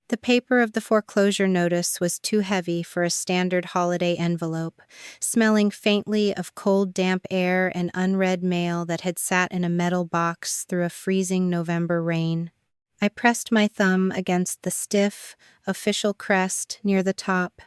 The paper of the foreclosure notice was too heavy for a standard holiday envelope, smelling faintly of cold, damp air and unread mail that had sat in a metal box through a freezing November rain. I pressed my thumb against the stiff, official crest near the top,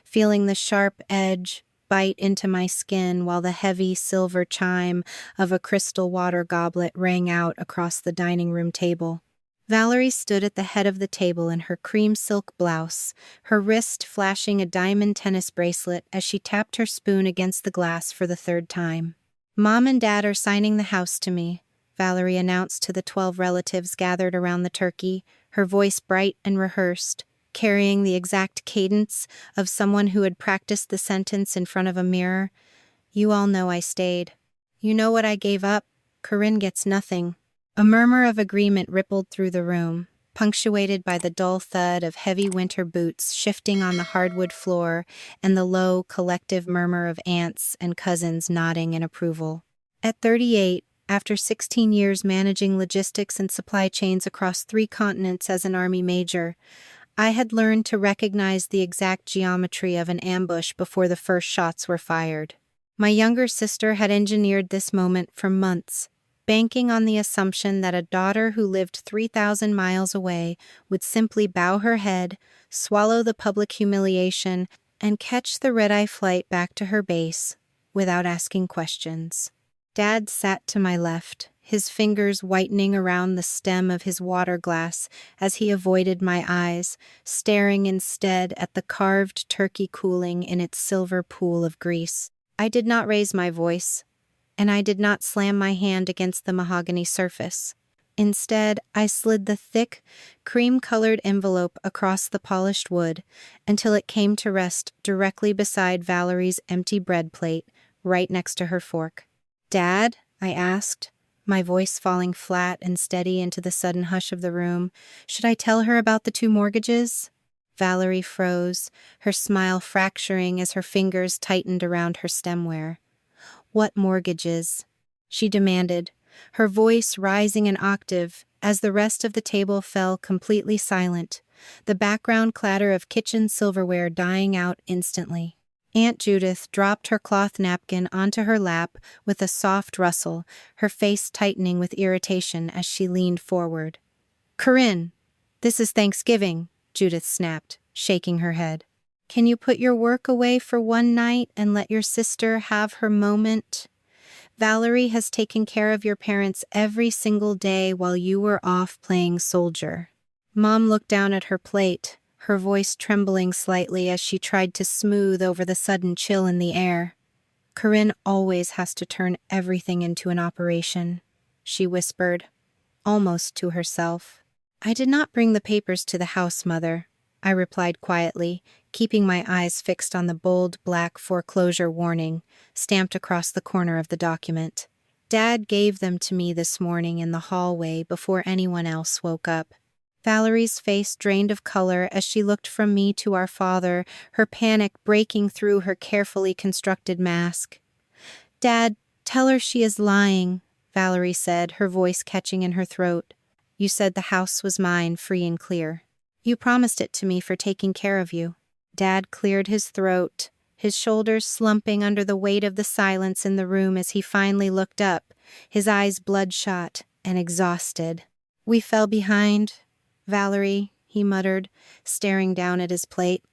feeling the sharp edge bite into my skin while the heavy silver chime of a crystal water goblet rang out across the dining room table. Valerie stood at the head of the table in her cream silk blouse, her wrist flashing a diamond tennis bracelet as she tapped her spoon against the glass for the third time. "Mom and Dad are signing the house to me," Valerie announced to the 12 relatives gathered around the turkey, her voice bright and rehearsed, carrying the exact cadence of someone who had practiced the sentence in front of a mirror. "You all know I stayed. You know what I gave up? Corinne gets nothing." A murmur of agreement rippled through the room, punctuated by the dull thud of heavy winter boots shifting on the hardwood floor and the low, collective murmur of aunts and cousins nodding in approval. At 38, after 16 years managing logistics and supply chains across 3 continents as an Army major, I had learned to recognize the exact geometry of an ambush before the first shots were fired. My younger sister had engineered this moment for months, banking on the assumption that a daughter who lived 3,000 miles away would simply bow her head, swallow the public humiliation, and catch the red-eye flight back to her base without asking questions. Dad sat to my left, his fingers whitening around the stem of his water glass as he avoided my eyes, staring instead at the carved turkey cooling in its silver pool of grease. I did not raise my voice, and I did not slam my hand against the mahogany surface. Instead, I slid the thick, cream-colored envelope across the polished wood until it came to rest directly beside Valerie's empty bread plate, right next to her fork. "Dad?" I asked, my voice falling flat and steady into the sudden hush of the room. "Should I tell her about the 2 mortgages?" Valerie froze, her smile fracturing as her fingers tightened around her stemware. "What mortgages?" she demanded, her voice rising an octave as the rest of the table fell completely silent, the background clatter of kitchen silverware dying out instantly. Aunt Judith dropped her cloth napkin onto her lap with a soft rustle, her face tightening with irritation as she leaned forward. "Corinne, this is Thanksgiving," Judith snapped, shaking her head. "Can you put your work away for one night and let your sister have her moment? Valerie has taken care of your parents every single day while you were off playing soldier." Mom looked down at her plate, her voice trembling slightly as she tried to smooth over the sudden chill in the air. "Corinne always has to turn everything into an operation," she whispered, almost to herself. "I did not bring the papers to the house, Mother," I replied quietly, keeping my eyes fixed on the bold black foreclosure warning stamped across the corner of the document. "Dad gave them to me this morning in the hallway before anyone else woke up." Valerie's face drained of color as she looked from me to our father, her panic breaking through her carefully constructed mask. "Dad, tell her she is lying," Valerie said, her voice catching in her throat. "You said the house was mine, free and clear. You promised it to me for taking care of you." Dad cleared his throat, his shoulders slumping under the weight of the silence in the room as he finally looked up, his eyes bloodshot and exhausted. "We fell behind, Valerie," he muttered, staring down at his plate.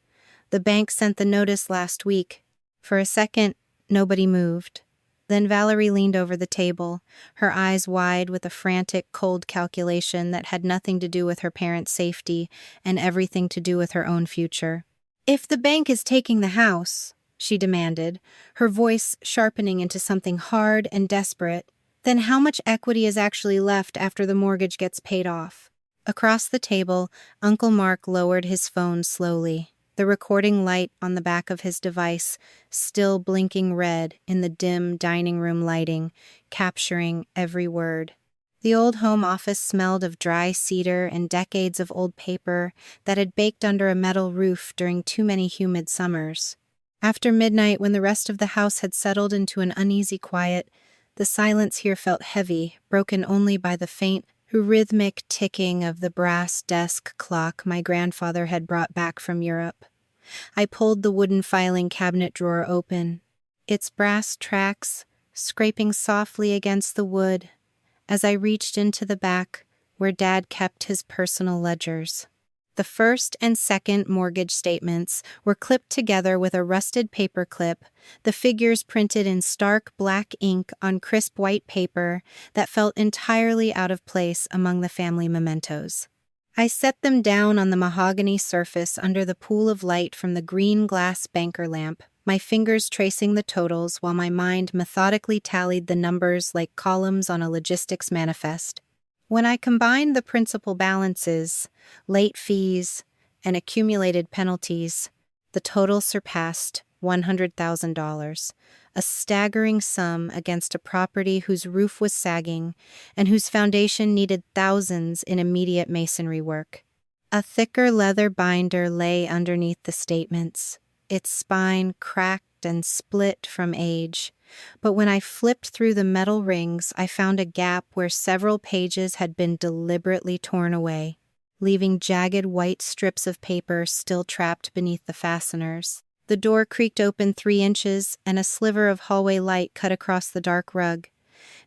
"The bank sent the notice last week." For a second, nobody moved. Then Valerie leaned over the table, her eyes wide with a frantic, cold calculation that had nothing to do with her parents' safety and everything to do with her own future. "If the bank is taking the house," she demanded, her voice sharpening into something hard and desperate, "then how much equity is actually left after the mortgage gets paid off?" Across the table, Uncle Mark lowered his phone slowly, the recording light on the back of his device still blinking red in the dim dining room lighting, capturing every word. The old home office smelled of dry cedar and decades of old paper that had baked under a metal roof during too many humid summers. After midnight, when the rest of the house had settled into an uneasy quiet, the silence here felt heavy, broken only by the faint, rhythmic ticking of the brass desk clock my grandfather had brought back from Europe. I pulled the wooden filing cabinet drawer open, its brass tracks scraping softly against the wood as I reached into the back where Dad kept his personal ledgers. The first and second mortgage statements were clipped together with a rusted paper clip, the figures printed in stark black ink on crisp white paper that felt entirely out of place among the family mementos. I set them down on the mahogany surface under the pool of light from the green glass banker lamp, my fingers tracing the totals while my mind methodically tallied the numbers like columns on a logistics manifest. When I combined the principal balances, late fees, and accumulated penalties, the total surpassed $100,000, a staggering sum against a property whose roof was sagging and whose foundation needed thousands in immediate masonry work. A thicker leather binder lay underneath the statements, its spine cracked and split from age. But when I flipped through the metal rings, I found a gap where several pages had been deliberately torn away, leaving jagged white strips of paper still trapped beneath the fasteners. The door creaked open 3 inches, and a sliver of hallway light cut across the dark rug.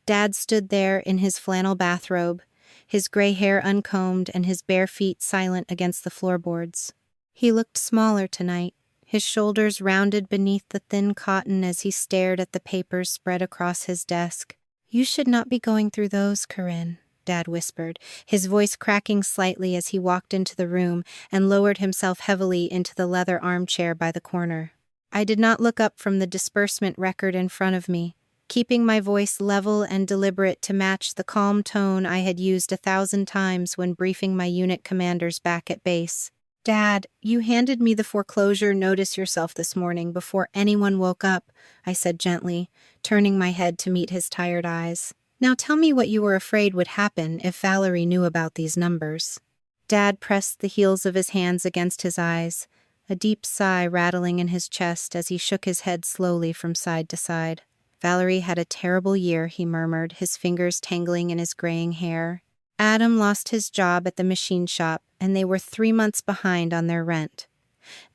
Dad stood there in his flannel bathrobe, his gray hair uncombed and his bare feet silent against the floorboards. He looked smaller tonight, his shoulders rounded beneath the thin cotton as he stared at the papers spread across his desk. "You should not be going through those, Corinne," Dad whispered, his voice cracking slightly as he walked into the room and lowered himself heavily into the leather armchair by the corner. I did not look up from the disbursement record in front of me, keeping my voice level and deliberate to match the calm tone I had used 1,000 times when briefing my unit commanders back at base. "Dad, you handed me the foreclosure notice yourself this morning before anyone woke up," I said gently, turning my head to meet his tired eyes. "Now tell me what you were afraid would happen if Valerie knew about these numbers." Dad pressed the heels of his hands against his eyes, a deep sigh rattling in his chest as he shook his head slowly from side to side. "Valerie had a terrible year," he murmured, his fingers tangling in his graying hair. "Adam lost his job at the machine shop, and they were 3 months behind on their rent.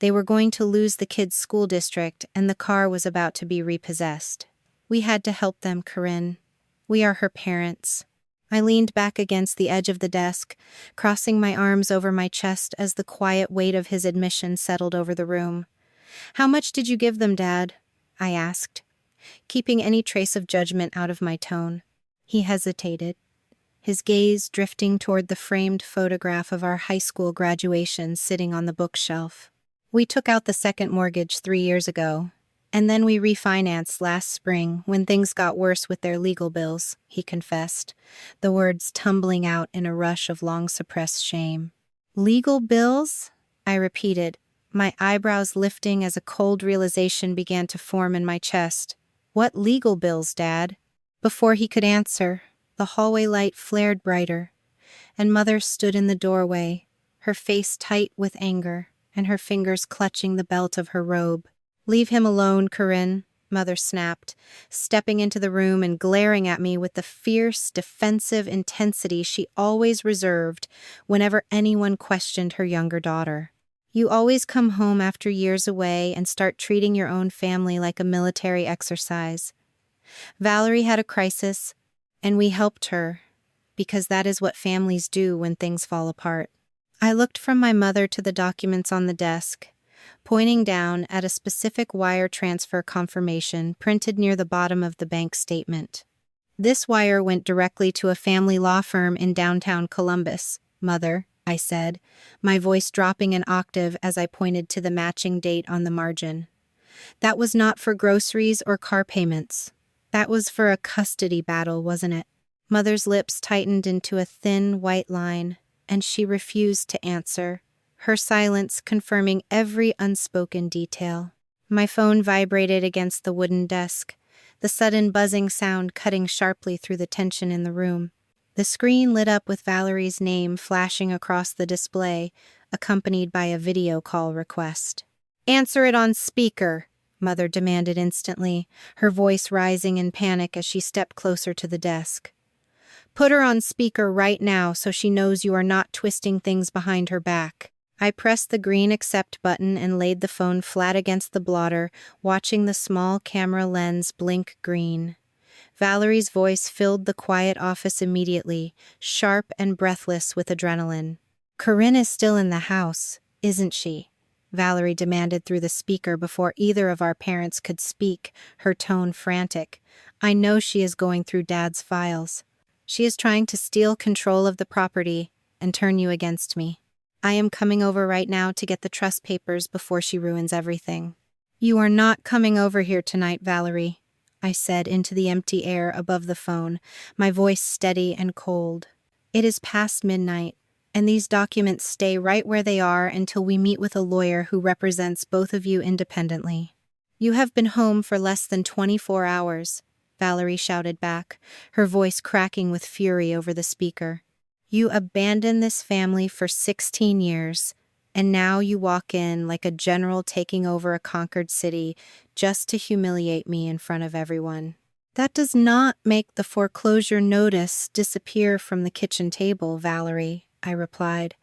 They were going to lose the kids' school district, and the car was about to be repossessed. We had to help them, Corinne. We are her parents." I leaned back against the edge of the desk, crossing my arms over my chest as the quiet weight of his admission settled over the room. "How much did you give them, Dad?" I asked, keeping any trace of judgment out of my tone. He hesitated, his gaze drifting toward the framed photograph of our high school graduation sitting on the bookshelf. "We took out the second mortgage 3 years ago, and then we refinanced last spring when things got worse with their legal bills," he confessed, the words tumbling out in a rush of long-suppressed shame. "Legal bills?" I repeated, my eyebrows lifting as a cold realization began to form in my chest. "What legal bills, Dad?" Before he could answer, the hallway light flared brighter, and Mother stood in the doorway, her face tight with anger, and her fingers clutching the belt of her robe. "Leave him alone, Corinne," Mother snapped, stepping into the room and glaring at me with the fierce, defensive intensity she always reserved whenever anyone questioned her younger daughter. "You always come home after years away and start treating your own family like a military exercise. Valerie had a crisis, and we helped her, because that is what families do when things fall apart." I looked from my mother to the documents on the desk, pointing down at a specific wire transfer confirmation printed near the bottom of the bank statement. "This wire went directly to a family law firm in downtown Columbus, Mother," I said, my voice dropping an octave as I pointed to the matching date on the margin. "That was not for groceries or car payments. That was for a custody battle, wasn't it?" Mother's lips tightened into a thin, white line, and she refused to answer, her silence confirming every unspoken detail. My phone vibrated against the wooden desk, the sudden buzzing sound cutting sharply through the tension in the room. The screen lit up with Valerie's name flashing across the display, accompanied by a video call request. "Answer it on speaker," Mother demanded instantly, her voice rising in panic as she stepped closer to the desk. Put her on speaker right now so she knows you are not twisting things behind her back. I pressed the green accept button and laid the phone flat against the blotter, watching the small camera lens blink green. Valerie's voice filled the quiet office immediately, sharp and breathless with adrenaline. "Corinne is still in the house, isn't she?" Valerie demanded through the speaker before either of our parents could speak, her tone frantic. "I know she is going through Dad's files. She is trying to steal control of the property and turn you against me. I am coming over right now to get the trust papers before she ruins everything." "You are not coming over here tonight, Valerie," I said into the empty air above the phone, my voice steady and cold. "It is past midnight, and these documents stay right where they are until we meet with a lawyer who represents both of you independently." "You have been home for less than 24 hours, Valerie shouted back, her voice cracking with fury over the speaker. "You abandoned this family for 16 years, and now you walk in like a general taking over a conquered city just to humiliate me in front of everyone." "That does not make the foreclosure notice disappear from the kitchen table, Valerie," I replied,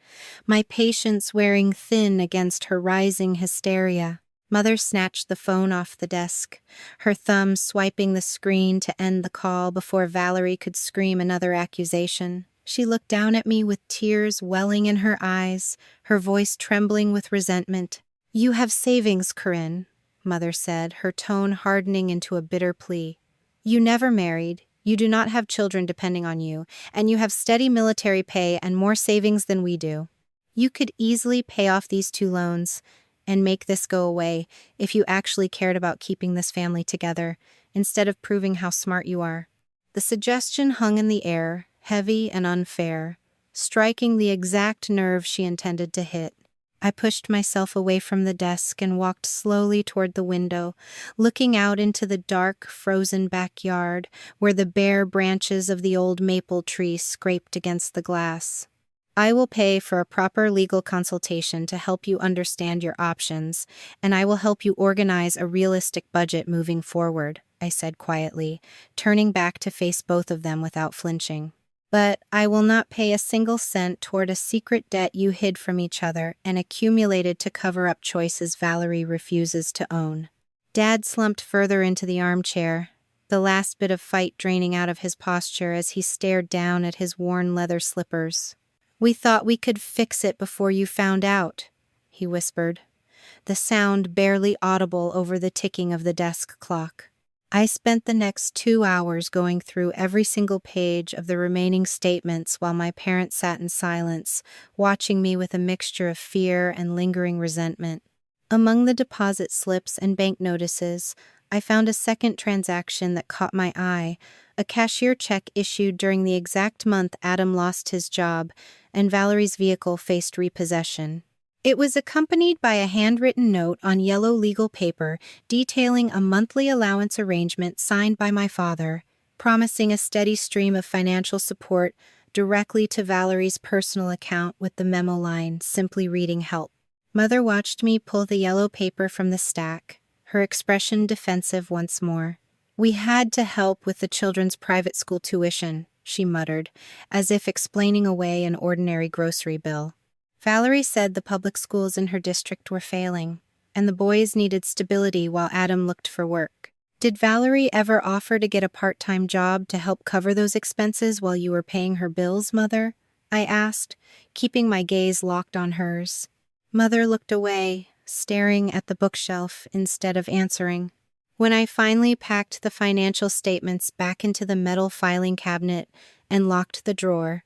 my patience wearing thin against her rising hysteria. Mother snatched the phone off the desk, her thumb swiping the screen to end the call before Valerie could scream another accusation. She looked down at me with tears welling in her eyes, her voice trembling with resentment. "You have savings, Corinne," Mother said, her tone hardening into a bitter plea. "You never married, you do not have children depending on you, and you have steady military pay and more savings than we do. You could easily pay off these 2 loans and make this go away if you actually cared about keeping this family together, instead of proving how smart you are." The suggestion hung in the air, heavy and unfair, striking the exact nerve she intended to hit. I pushed myself away from the desk and walked slowly toward the window, looking out into the dark, frozen backyard where the bare branches of the old maple tree scraped against the glass. "I will pay for a proper legal consultation to help you understand your options, and I will help you organize a realistic budget moving forward," I said quietly, turning back to face both of them without flinching. "But I will not pay a single cent toward a secret debt you hid from each other and accumulated to cover up choices Valerie refuses to own." Dad slumped further into the armchair, the last bit of fight draining out of his posture as he stared down at his worn leather slippers. "We thought we could fix it before you found out," he whispered, the sound barely audible over the ticking of the desk clock. I spent the next 2 hours going through every single page of the remaining statements while my parents sat in silence, watching me with a mixture of fear and lingering resentment. Among the deposit slips and bank notices, I found a second transaction that caught my eye, a cashier check issued during the exact month Adam lost his job and Valerie's vehicle faced repossession. It was accompanied by a handwritten note on yellow legal paper detailing a monthly allowance arrangement signed by my father, promising a steady stream of financial support directly to Valerie's personal account with the memo line simply reading help. Mother watched me pull the yellow paper from the stack, her expression defensive once more. "We had to help with the children's private school tuition," she muttered, as if explaining away an ordinary grocery bill. "Valerie said the public schools in her district were failing, and the boys needed stability while Adam looked for work. Did Valerie ever offer to get a part-time job to help cover those expenses while you were paying her bills, Mother?" I asked, keeping my gaze locked on hers. Mother looked away, staring at the bookshelf instead of answering. When I finally packed the financial statements back into the metal filing cabinet and locked the drawer,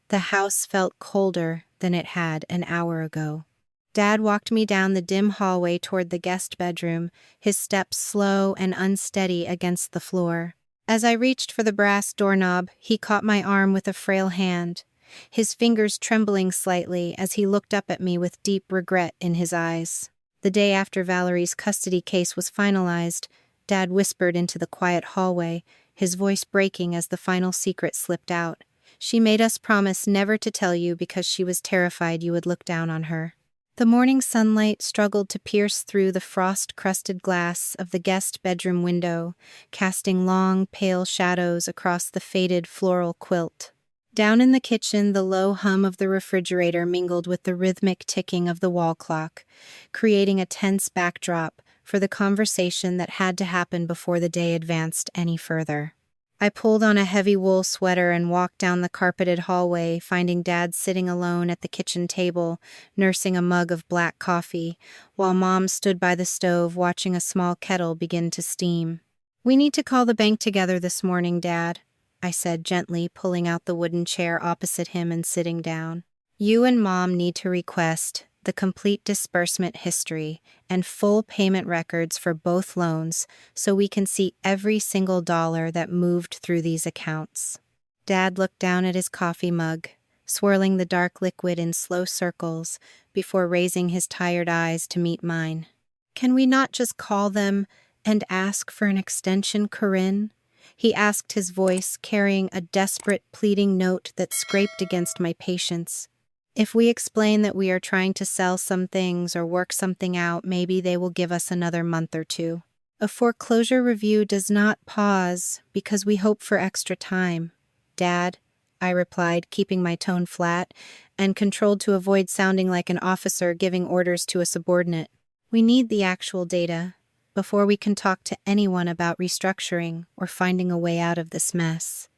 the house felt colder than it had an hour ago. Dad walked me down the dim hallway toward the guest bedroom, his steps slow and unsteady against the floor. As I reached for the brass doorknob, he caught my arm with a frail hand, his fingers trembling slightly as he looked up at me with deep regret in his eyes. The day after Valerie's custody case was finalized, Dad whispered into the quiet hallway, his voice breaking as the final secret slipped out. "She made us promise never to tell you because she was terrified you would look down on her." The morning sunlight struggled to pierce through the frost-crusted glass of the guest bedroom window, casting long, pale shadows across the faded floral quilt. Down in the kitchen, the low hum of the refrigerator mingled with the rhythmic ticking of the wall clock, creating a tense backdrop for the conversation that had to happen before the day advanced any further. I pulled on a heavy wool sweater and walked down the carpeted hallway, finding Dad sitting alone at the kitchen table, nursing a mug of black coffee, while Mom stood by the stove watching a small kettle begin to steam. "We need to call the bank together this morning, Dad," I said gently, pulling out the wooden chair opposite him and sitting down. "You and Mom need to request the complete disbursement history and full payment records for both loans so we can see every single dollar that moved through these accounts." Dad looked down at his coffee mug, swirling the dark liquid in slow circles before raising his tired eyes to meet mine. "Can we not just call them and ask for an extension, Corinne?" he asked, his voice carrying a desperate, pleading note that scraped against my patience. "If we explain that we are trying to sell some things or work something out, maybe they will give us another month or two. A foreclosure review does not pause because we hope for extra time, Dad," I replied, keeping my tone flat and controlled to avoid sounding like an officer giving orders to a subordinate. "We need the actual data before we can talk to anyone about restructuring or finding a way out of this mess."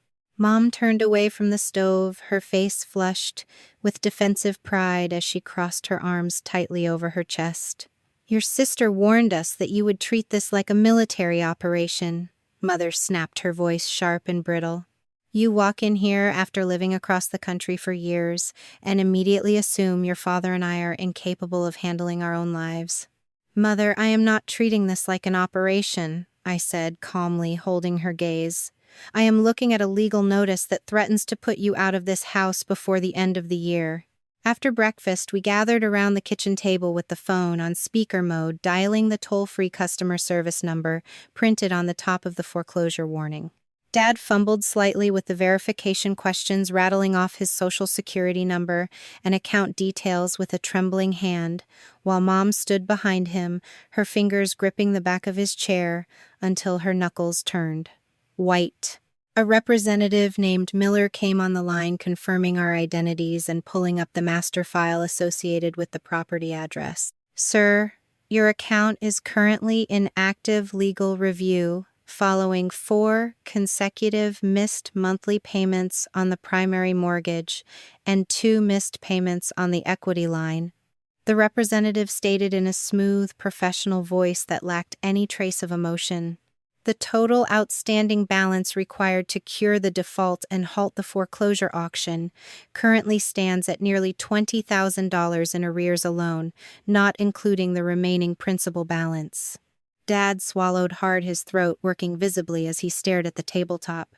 Mom turned away from the stove, her face flushed with defensive pride as she crossed her arms tightly over her chest. "Your sister warned us that you would treat this like a military operation," Mother snapped, her voice sharp and brittle. "You walk in here after living across the country for years and immediately assume your father and I are incapable of handling our own lives." "Mother, I am not treating this like an operation," I said, calmly holding her gaze. "I am looking at a legal notice that threatens to put you out of this house before the end of the year." After breakfast, we gathered around the kitchen table with the phone on speaker mode, dialing the toll-free customer service number printed on the top of the foreclosure warning. Dad fumbled slightly with the verification questions, rattling off his social security number and account details with a trembling hand, while Mom stood behind him, her fingers gripping the back of his chair until her knuckles turned white. A representative named Miller came on the line, confirming our identities and pulling up the master file associated with the property address. "Sir, your account is currently in active legal review following 4 consecutive missed monthly payments on the primary mortgage and 2 missed payments on the equity line," the representative stated in a smooth, professional voice that lacked any trace of emotion. "The total outstanding balance required to cure the default and halt the foreclosure auction currently stands at nearly $20,000 in arrears alone, not including the remaining principal balance." Dad swallowed hard, his throat working visibly as he stared at the tabletop.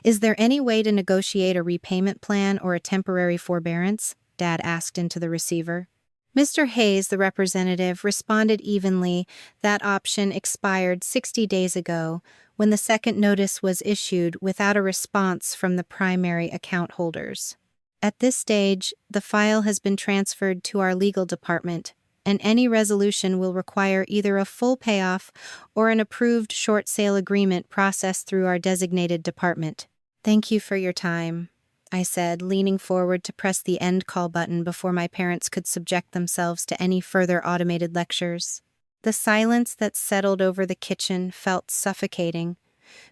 "Is there any way to negotiate a repayment plan or a temporary forbearance?" Dad asked into the receiver. Mr. Hayes, the representative, responded evenly. "That option expired 60 days ago when the second notice was issued without a response from the primary account holders. At this stage, the file has been transferred to our legal department, and any resolution will require either a full payoff or an approved short sale agreement processed through our designated department." "Thank you for your time," I said, leaning forward to press the end call button before my parents could subject themselves to any further automated lectures. The silence that settled over the kitchen felt suffocating,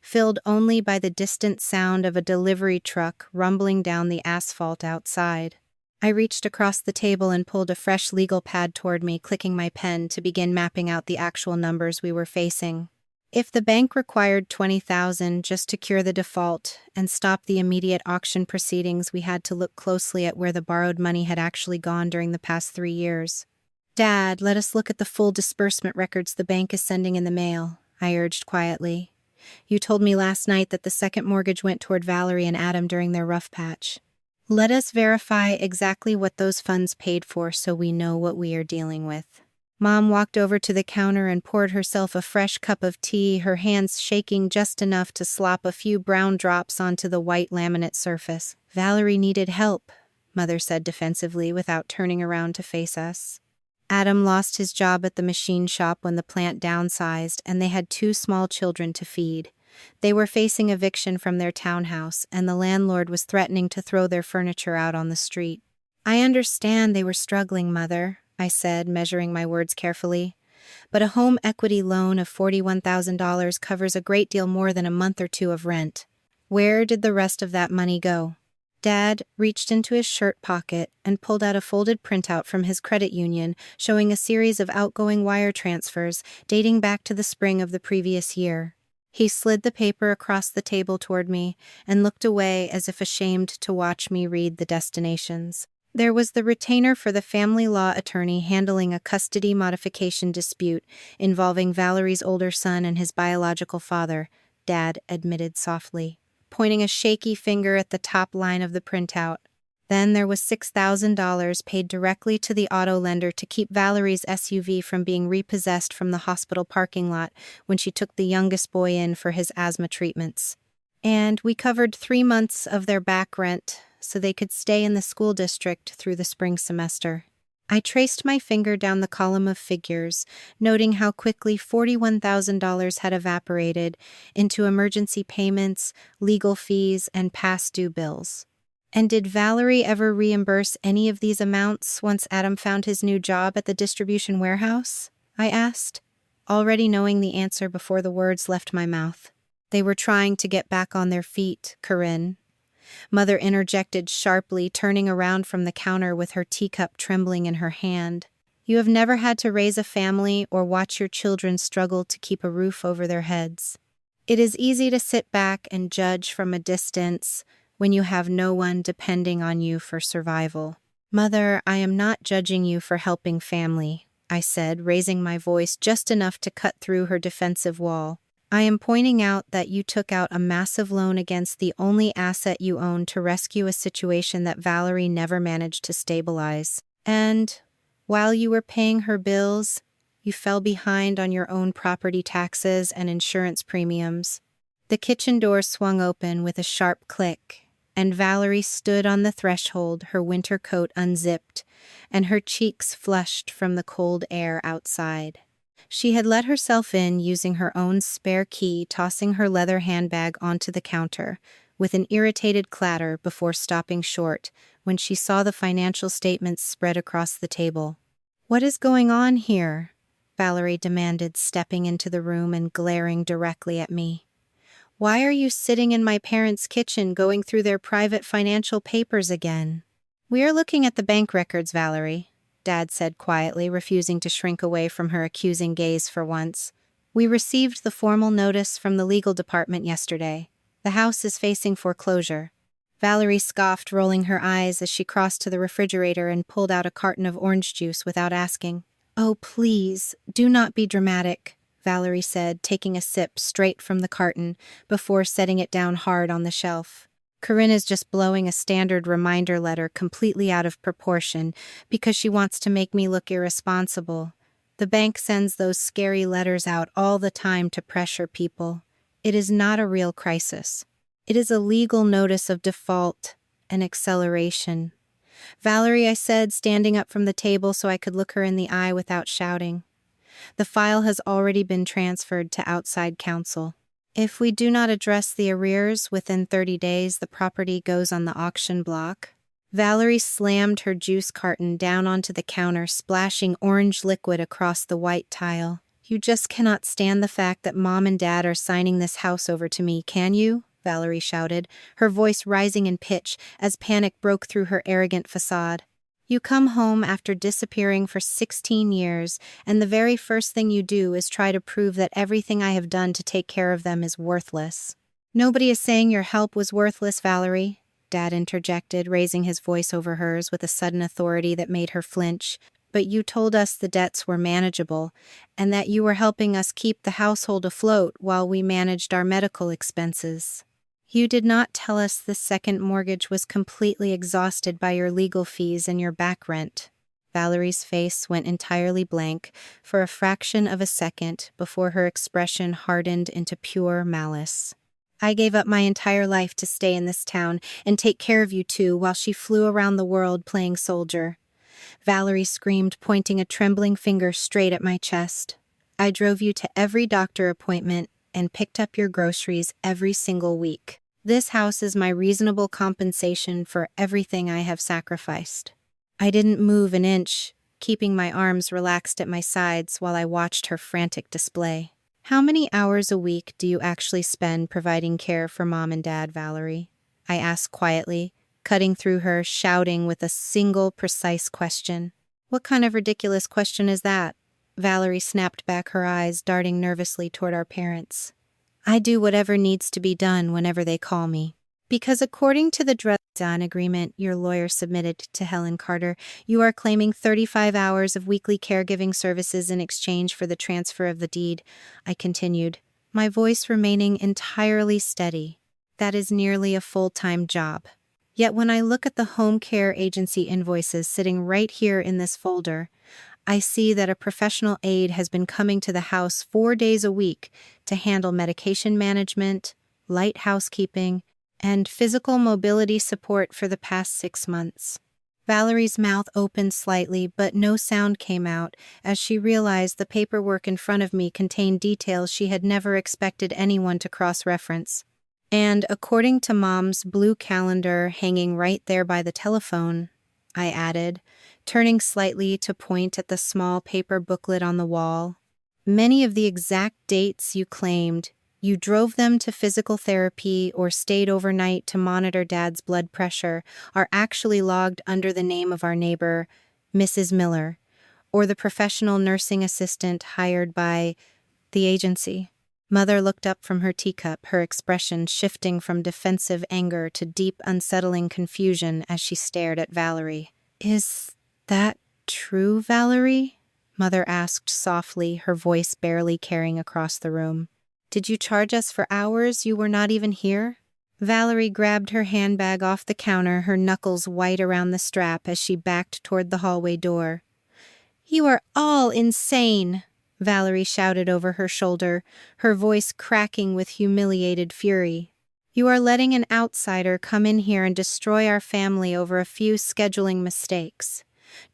filled only by the distant sound of a delivery truck rumbling down the asphalt outside. I reached across the table and pulled a fresh legal pad toward me, clicking my pen to begin mapping out the actual numbers we were facing. If the bank required $20,000 just to cure the default and stop the immediate auction proceedings, we had to look closely at where the borrowed money had actually gone during the past 3 years. "Dad, let us look at the full disbursement records the bank is sending in the mail," I urged quietly. "You told me last night that the second mortgage went toward Valerie and Adam during their rough patch. Let us verify exactly what those funds paid for so we know what we are dealing with." Mom walked over to the counter and poured herself a fresh cup of tea, her hands shaking just enough to slop a few brown drops onto the white laminate surface. "Valerie needed help," Mother said defensively without turning around to face us. "Adam lost his job at the machine shop when the plant downsized, and they had 2 small children to feed. They were facing eviction from their townhouse, and the landlord was threatening to throw their furniture out on the street. "I understand they were struggling, Mother," I said, measuring my words carefully. "But a home equity loan of $41,000 covers a great deal more than a month or two of rent. Where did the rest of that money go?" Dad reached into his shirt pocket and pulled out a folded printout from his credit union showing a series of outgoing wire transfers dating back to the spring of the previous year. He slid the paper across the table toward me and looked away as if ashamed to watch me read the destinations. There was the retainer for the family law attorney handling a custody modification dispute involving Valerie's older son and his biological father, Dad admitted softly, pointing a shaky finger at the top line of the printout. Then there was $6,000 paid directly to the auto lender to keep Valerie's SUV from being repossessed from the hospital parking lot when she took the youngest boy in for his asthma treatments. And we covered 3 months of their back rent so they could stay in the school district through the spring semester. I traced my finger down the column of figures, noting how quickly $41,000 had evaporated into emergency payments, legal fees, and past due bills. "And did Valerie ever reimburse any of these amounts once Adam found his new job at the distribution warehouse?" I asked, already knowing the answer before the words left my mouth. "They were trying to get back on their feet, Corinne," Mother interjected sharply, turning around from the counter with her teacup trembling in her hand. "You have never had to raise a family or watch your children struggle to keep a roof over their heads. It is easy to sit back and judge from a distance when you have no one depending on you for survival." "Mother, I am not judging you for helping family," I said, raising my voice just enough to cut through her defensive wall. "I am pointing out that you took out a massive loan against the only asset you own to rescue a situation that Valerie never managed to stabilize. And while you were paying her bills, you fell behind on your own property taxes and insurance premiums." The kitchen door swung open with a sharp click, and Valerie stood on the threshold, her winter coat unzipped, and her cheeks flushed from the cold air outside. She had let herself in using her own spare key, tossing her leather handbag onto the counter, with an irritated clatter before stopping short when she saw the financial statements spread across the table. "What is going on here?" Valerie demanded, stepping into the room and glaring directly at me. "Why are you sitting in my parents' kitchen going through their private financial papers again?" "We are looking at the bank records, Valerie," Dad said quietly, refusing to shrink away from her accusing gaze for once. "We received the formal notice from the legal department yesterday. The house is facing foreclosure." Valerie scoffed, rolling her eyes as she crossed to the refrigerator and pulled out a carton of orange juice without asking. "Oh, please, do not be dramatic," Valerie said, taking a sip straight from the carton before setting it down hard on the shelf. "Corinne is just blowing a standard reminder letter completely out of proportion because she wants to make me look irresponsible. The bank sends those scary letters out all the time to pressure people. It is not a real crisis. It is a legal notice of default and acceleration." "Valerie," I said, standing up from the table so I could look her in the eye without shouting. "The file has already been transferred to outside counsel. If we do not address the arrears within 30 days, the property goes on the auction block." Valerie slammed her juice carton down onto the counter, splashing orange liquid across the white tile. "You just cannot stand the fact that Mom and Dad are signing this house over to me, can you?" Valerie shouted, her voice rising in pitch as panic broke through her arrogant facade. "You come home after disappearing for 16 years, and the very first thing you do is try to prove that everything I have done to take care of them is worthless." "Nobody is saying your help was worthless, Valerie," Dad interjected, raising his voice over hers with a sudden authority that made her flinch. "But you told us the debts were manageable, and that you were helping us keep the household afloat while we managed our medical expenses. You did not tell us the second mortgage was completely exhausted by your legal fees and your back rent." Valerie's face went entirely blank for a fraction of a second before her expression hardened into pure malice. "I gave up my entire life to stay in this town and take care of you two while she flew around the world playing soldier," Valerie screamed, pointing a trembling finger straight at my chest. "I drove you to every doctor appointment, and picked up your groceries every single week. This house is my reasonable compensation for everything I have sacrificed." I didn't move an inch, keeping my arms relaxed at my sides while I watched her frantic display. "How many hours a week do you actually spend providing care for Mom and Dad, Valerie?" I asked quietly, cutting through her, shouting with a single precise question. "What kind of ridiculous question is that?" Valerie snapped back her eyes, darting nervously toward our parents. "I do whatever needs to be done whenever they call me. Because according to the Dresden agreement your lawyer submitted to Helen Carter, you are claiming 35 hours of weekly caregiving services in exchange for the transfer of the deed," I continued, my voice remaining entirely steady. "That is nearly a full-time job. Yet when I look at the home care agency invoices sitting right here in this folder, I see that a professional aide has been coming to the house 4 days a week to handle medication management, light housekeeping, and physical mobility support for the past 6 months." Valerie's mouth opened slightly, but no sound came out as she realized the paperwork in front of me contained details she had never expected anyone to cross-reference. "And according to Mom's blue calendar hanging right there by the telephone," I added, turning slightly to point at the small paper booklet on the wall, "many of the exact dates you claimed, you drove them to physical therapy or stayed overnight to monitor Dad's blood pressure, are actually logged under the name of our neighbor, Mrs. Miller, or the professional nursing assistant hired by the agency." Mother looked up from her teacup, her expression shifting from defensive anger to deep, unsettling confusion as she stared at Valerie. "Is that true, Valerie?" Mother asked softly, her voice barely carrying across the room. "Did you charge us for hours you were not even here?" Valerie grabbed her handbag off the counter, her knuckles white around the strap as she backed toward the hallway door. "You are all insane," Valerie shouted over her shoulder, her voice cracking with humiliated fury. "You are letting an outsider come in here and destroy our family over a few scheduling mistakes.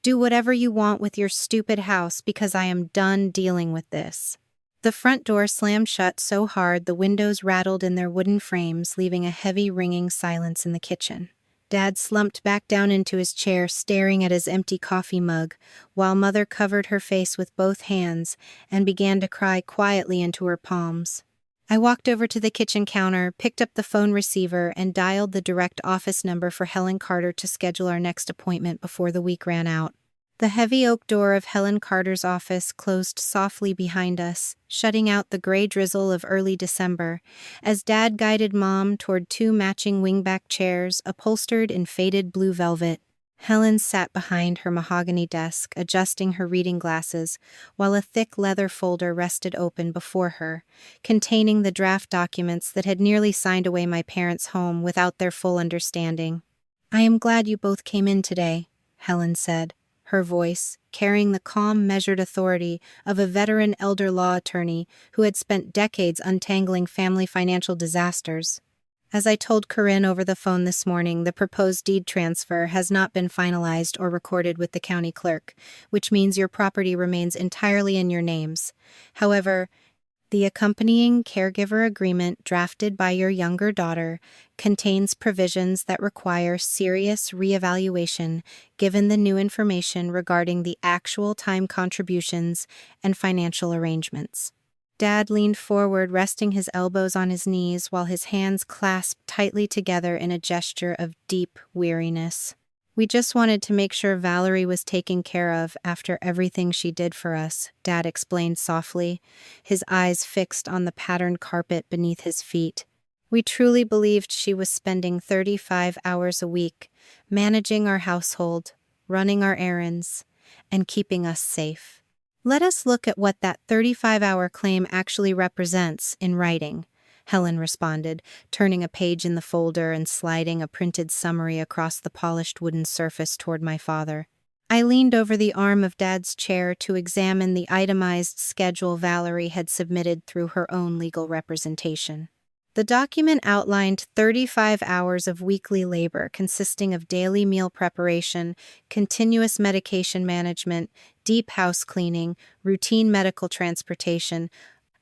Do whatever you want with your stupid house because I am done dealing with this." The front door slammed shut so hard the windows rattled in their wooden frames, leaving a heavy ringing silence in the kitchen. Dad slumped back down into his chair, staring at his empty coffee mug, while Mother covered her face with both hands and began to cry quietly into her palms. I walked over to the kitchen counter, picked up the phone receiver, and dialed the direct office number for Helen Carter to schedule our next appointment before the week ran out. The heavy oak door of Helen Carter's office closed softly behind us, shutting out the gray drizzle of early December, as Dad guided Mom toward 2 matching wingback chairs upholstered in faded blue velvet. Helen sat behind her mahogany desk, adjusting her reading glasses, while a thick leather folder rested open before her, containing the draft documents that had nearly signed away my parents' home without their full understanding. "I am glad you both came in today," Helen said, her voice carrying the calm, measured authority of a veteran elder law attorney who had spent decades untangling family financial disasters. "As I told Corinne over the phone this morning, the proposed deed transfer has not been finalized or recorded with the county clerk, which means your property remains entirely in your names. However, the accompanying caregiver agreement drafted by your younger daughter contains provisions that require serious reevaluation given the new information regarding the actual time contributions and financial arrangements." Dad leaned forward, resting his elbows on his knees while his hands clasped tightly together in a gesture of deep weariness. "We just wanted to make sure Valerie was taken care of after everything she did for us," Dad explained softly, his eyes fixed on the patterned carpet beneath his feet. "We truly believed she was spending 35 hours a week, managing our household, running our errands, and keeping us safe. Let us look at what that 35-hour claim actually represents in writing," Helen responded, turning a page in the folder and sliding a printed summary across the polished wooden surface toward my father. I leaned over the arm of Dad's chair to examine the itemized schedule Valerie had submitted through her own legal representation. The document outlined 35 hours of weekly labor consisting of daily meal preparation, continuous medication management, deep house cleaning, routine medical transportation,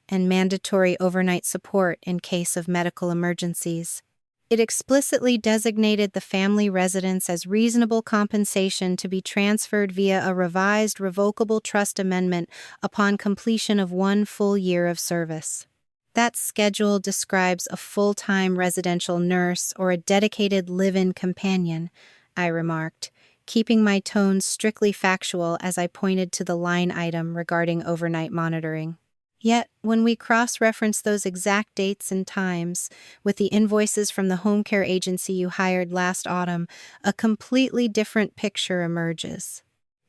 and mandatory overnight support in case of medical emergencies. It explicitly designated the family residence as reasonable compensation to be transferred via a revised revocable trust amendment upon completion of 1 full year of service. That schedule describes a full-time residential nurse or a dedicated live-in companion, I remarked, keeping my tone strictly factual as I pointed to the line item regarding overnight monitoring. Yet, when we cross-reference those exact dates and times with the invoices from the home care agency you hired last autumn, a completely different picture emerges.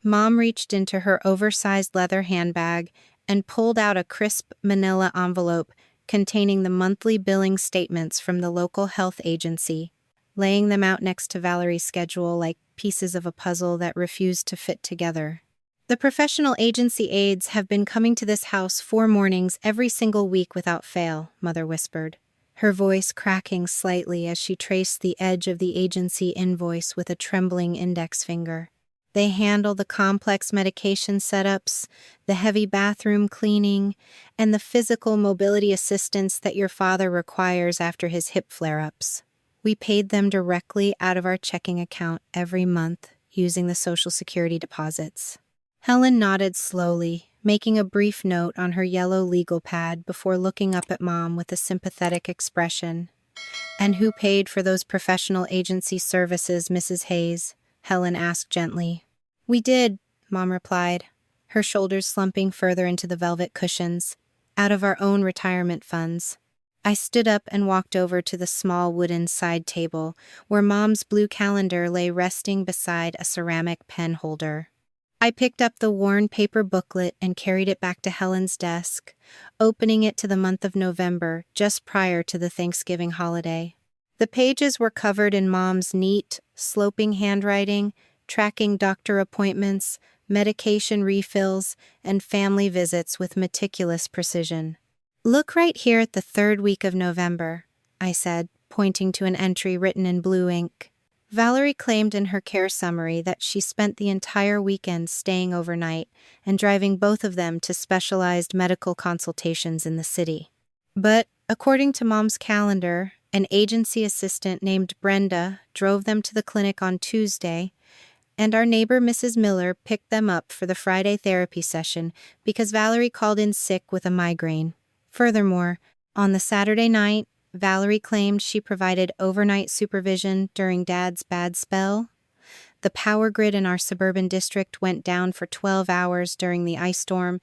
Mom reached into her oversized leather handbag and pulled out a crisp manila envelope containing the monthly billing statements from the local health agency, laying them out next to Valerie's schedule like pieces of a puzzle that refused to fit together. The professional agency aides have been coming to this house 4 mornings every single week without fail, Mother whispered, her voice cracking slightly as she traced the edge of the agency invoice with a trembling index finger. They handle the complex medication setups, the heavy bathroom cleaning, and the physical mobility assistance that your father requires after his hip flare-ups. We paid them directly out of our checking account every month using the Social Security deposits. Helen nodded slowly, making a brief note on her yellow legal pad before looking up at Mom with a sympathetic expression. "And who paid for those professional agency services, Mrs. Hayes?" Helen asked gently. "We did," Mom replied, her shoulders slumping further into the velvet cushions, "out of our own retirement funds." I stood up and walked over to the small wooden side table, where Mom's blue calendar lay resting beside a ceramic pen holder. I picked up the worn paper booklet and carried it back to Helen's desk, opening it to the month of November, just prior to the Thanksgiving holiday. The pages were covered in Mom's neat, sloping handwriting, tracking doctor appointments, medication refills, and family visits with meticulous precision. "Look right here at the 3rd week of November," I said, pointing to an entry written in blue ink. Valerie claimed in her care summary that she spent the entire weekend staying overnight and driving both of them to specialized medical consultations in the city. But, according to Mom's calendar, an agency assistant named Brenda drove them to the clinic on Tuesday, and our neighbor Mrs. Miller picked them up for the Friday therapy session because Valerie called in sick with a migraine. Furthermore, on the Saturday night, Valerie claimed she provided overnight supervision during Dad's bad spell. The power grid in our suburban district went down for 12 hours during the ice storm,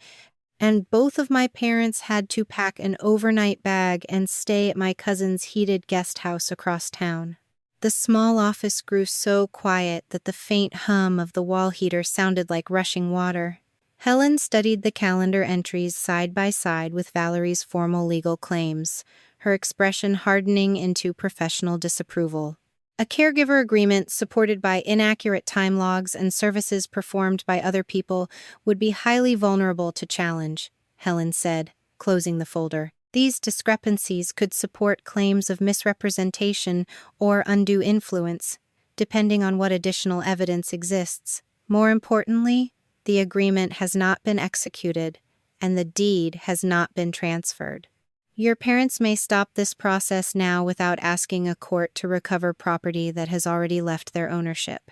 and both of my parents had to pack an overnight bag and stay at my cousin's heated guest house across town. The small office grew so quiet that the faint hum of the wall heater sounded like rushing water. Helen studied the calendar entries side by side with Valerie's formal legal claims, her expression hardening into professional disapproval. A caregiver agreement supported by inaccurate time logs and services performed by other people would be highly vulnerable to challenge, Helen said, closing the folder. These discrepancies could support claims of misrepresentation or undue influence, depending on what additional evidence exists. More importantly, the agreement has not been executed, and the deed has not been transferred. Your parents may stop this process now without asking a court to recover property that has already left their ownership.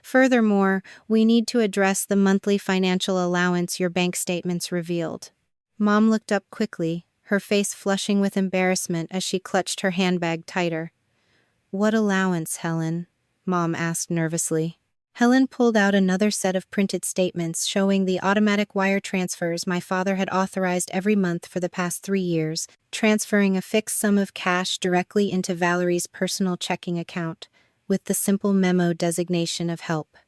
Furthermore, we need to address the monthly financial allowance your bank statements revealed. Mom looked up quickly, her face flushing with embarrassment as she clutched her handbag tighter. "What allowance, Helen?" Mom asked nervously. Helen pulled out another set of printed statements showing the automatic wire transfers my father had authorized every month for the past 3 years, transferring a fixed sum of cash directly into Valerie's personal checking account, with the simple memo designation of help.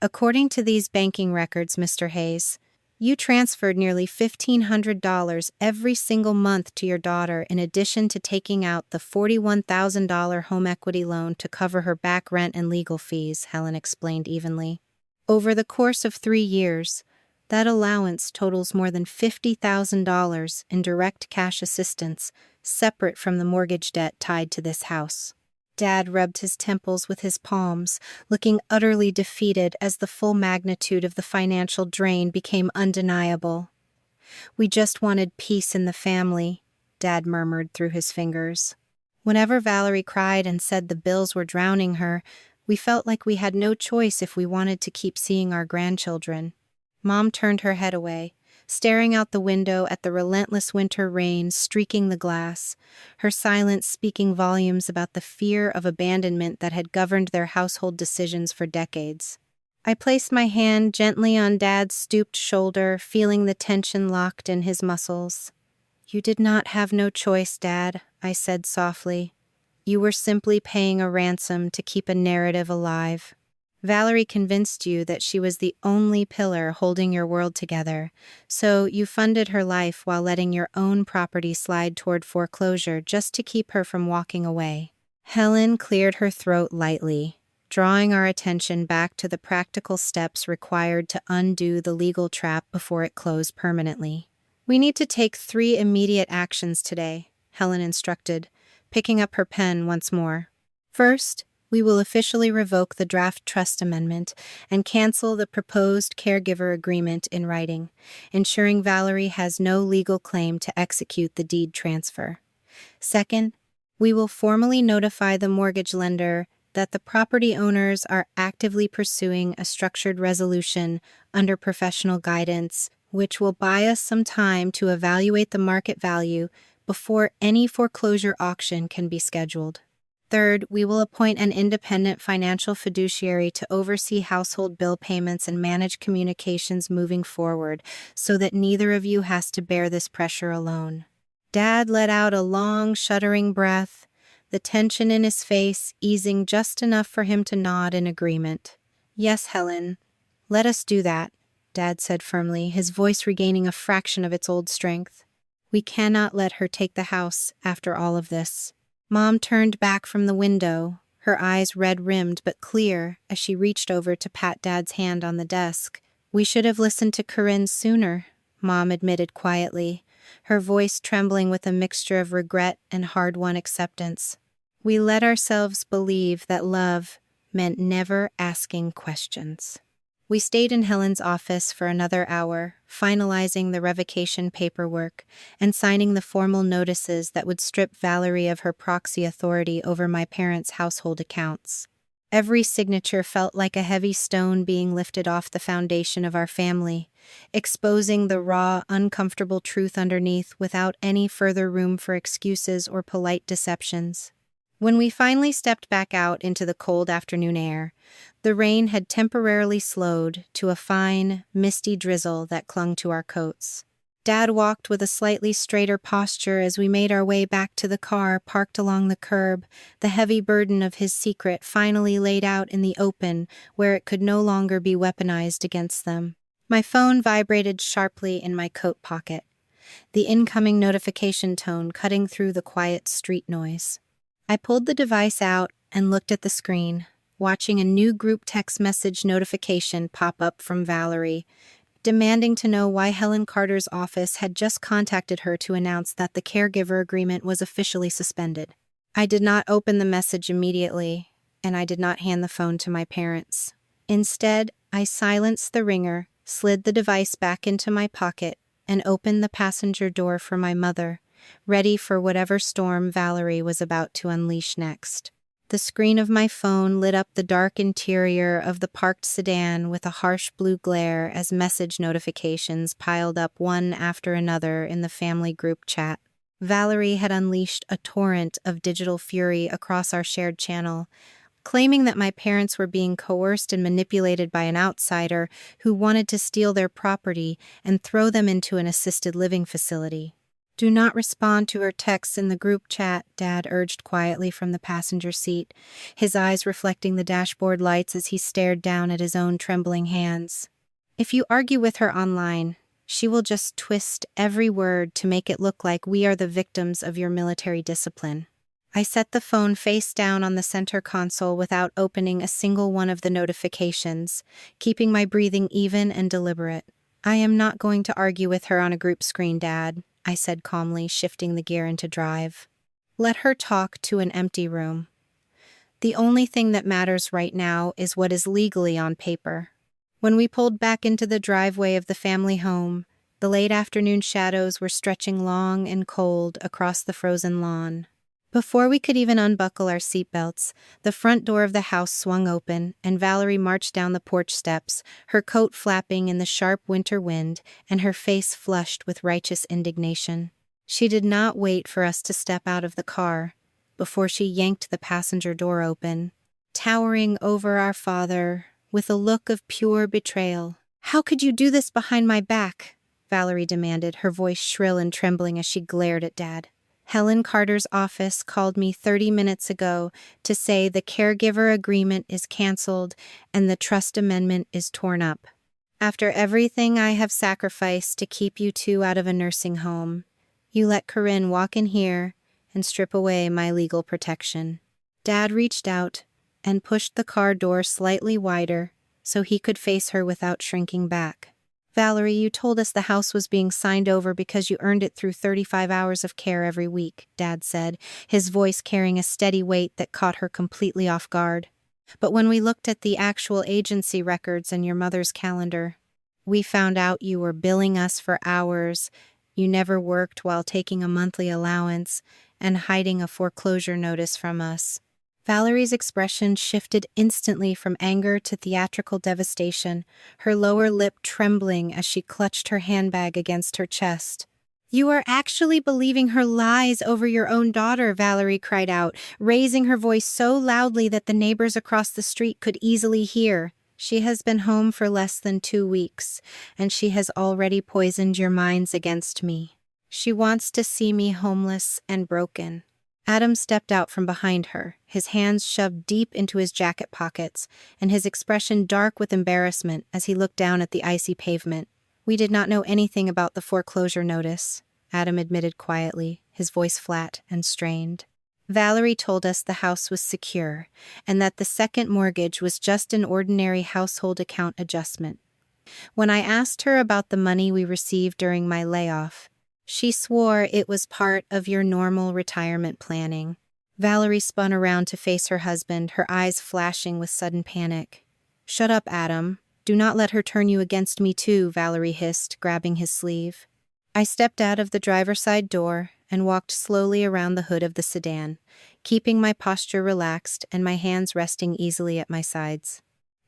"According to these banking records, Mr. Hayes, you transferred nearly $1,500 every single month to your daughter in addition to taking out the $41,000 home equity loan to cover her back rent and legal fees," Helen explained evenly. "Over the course of 3 years, that allowance totals more than $50,000 in direct cash assistance, separate from the mortgage debt tied to this house." Dad rubbed his temples with his palms, looking utterly defeated as the full magnitude of the financial drain became undeniable. We just wanted peace in the family, Dad murmured through his fingers. Whenever Valerie cried and said the bills were drowning her, we felt like we had no choice if we wanted to keep seeing our grandchildren. Mom turned her head away, staring out the window at the relentless winter rain streaking the glass, her silence speaking volumes about the fear of abandonment that had governed their household decisions for decades. I placed my hand gently on Dad's stooped shoulder, feeling the tension locked in his muscles. "You did not have no choice, Dad," I said softly. "You were simply paying a ransom to keep a narrative alive. Valerie convinced you that she was the only pillar holding your world together, so you funded her life while letting your own property slide toward foreclosure just to keep her from walking away." Helen cleared her throat lightly, drawing our attention back to the practical steps required to undo the legal trap before it closed permanently. "We need to take 3 immediate actions today," Helen instructed, picking up her pen once more. "First, we will officially revoke the draft trust amendment and cancel the proposed caregiver agreement in writing, ensuring Valerie has no legal claim to execute the deed transfer. Second, we will formally notify the mortgage lender that the property owners are actively pursuing a structured resolution under professional guidance, which will buy us some time to evaluate the market value before any foreclosure auction can be scheduled. Third, we will appoint an independent financial fiduciary to oversee household bill payments and manage communications moving forward so that neither of you has to bear this pressure alone." Dad let out a long, shuddering breath, the tension in his face easing just enough for him to nod in agreement. "Yes, Helen, let us do that," Dad said firmly, his voice regaining a fraction of its old strength. "We cannot let her take the house after all of this." Mom turned back from the window, her eyes red-rimmed but clear as she reached over to pat Dad's hand on the desk. "We should have listened to Corinne sooner," Mom admitted quietly, her voice trembling with a mixture of regret and hard-won acceptance. "We let ourselves believe that love meant never asking questions." We stayed in Helen's office for another hour, finalizing the revocation paperwork and signing the formal notices that would strip Valerie of her proxy authority over my parents' household accounts. Every signature felt like a heavy stone being lifted off the foundation of our family, exposing the raw, uncomfortable truth underneath without any further room for excuses or polite deceptions. When we finally stepped back out into the cold afternoon air, the rain had temporarily slowed to a fine, misty drizzle that clung to our coats. Dad walked with a slightly straighter posture as we made our way back to the car parked along the curb, the heavy burden of his secret finally laid out in the open where it could no longer be weaponized against them. My phone vibrated sharply in my coat pocket, the incoming notification tone cutting through the quiet street noise. I pulled the device out and looked at the screen, watching a new group text message notification pop up from Valerie, demanding to know why Helen Carter's office had just contacted her to announce that the caregiver agreement was officially suspended. I did not open the message immediately, and I did not hand the phone to my parents. Instead, I silenced the ringer, slid the device back into my pocket, and opened the passenger door for my mother, ready for whatever storm Valerie was about to unleash next. The screen of my phone lit up the dark interior of the parked sedan with a harsh blue glare as message notifications piled up one after another in the family group chat. Valerie had unleashed a torrent of digital fury across our shared channel, claiming that my parents were being coerced and manipulated by an outsider who wanted to steal their property and throw them into an assisted living facility. "Do not respond to her texts in the group chat," Dad urged quietly from the passenger seat, his eyes reflecting the dashboard lights as he stared down at his own trembling hands. "If you argue with her online, she will just twist every word to make it look like we are the victims of your military discipline." I set the phone face down on the center console without opening a single one of the notifications, keeping my breathing even and deliberate. "I am not going to argue with her on a group screen, Dad," I said calmly, shifting the gear into drive. "Let her talk to an empty room. The only thing that matters right now is what is legally on paper." When we pulled back into the driveway of the family home, The late afternoon shadows were stretching long and cold across the frozen lawn. Before we could even unbuckle our seatbelts, the front door of the house swung open, and Valerie marched down the porch steps, her coat flapping in the sharp winter wind and her face flushed with righteous indignation. She did not wait for us to step out of the car before she yanked the passenger door open, towering over our father with a look of pure betrayal. "How could you do this behind my back?" Valerie demanded, her voice shrill and trembling as she glared at Dad. "Helen Carter's office called me 30 minutes ago to say the caregiver agreement is canceled and the trust amendment is torn up. After everything I have sacrificed to keep you two out of a nursing home, you let Corinne walk in here and strip away my legal protection." Dad reached out and pushed the car door slightly wider so he could face her without shrinking back. "Valerie, you told us the house was being signed over because you earned it through 35 hours of care every week," Dad said, his voice carrying a steady weight that caught her completely off guard. "But when we looked at the actual agency records and your mother's calendar, we found out you were billing us for hours you never worked while taking a monthly allowance and hiding a foreclosure notice from us." Valerie's expression shifted instantly from anger to theatrical devastation, her lower lip trembling as she clutched her handbag against her chest. "You are actually believing her lies over your own daughter," Valerie cried out, raising her voice so loudly that the neighbors across the street could easily hear. "She has been home for less than 2 weeks, and she has already poisoned your minds against me. She wants to see me homeless and broken." Adam stepped out from behind her, his hands shoved deep into his jacket pockets, and his expression dark with embarrassment as he looked down at the icy pavement. "We did not know anything about the foreclosure notice," Adam admitted quietly, his voice flat and strained. "Valerie told us the house was secure, and that the second mortgage was just an ordinary household account adjustment. When I asked her about the money we received during my layoff, she swore it was part of your normal retirement planning." Valerie spun around to face her husband, her eyes flashing with sudden panic. "Shut up, Adam. Do not let her turn you against me too," Valerie hissed, grabbing his sleeve. I stepped out of the driver's side door and walked slowly around the hood of the sedan, keeping my posture relaxed and my hands resting easily at my sides.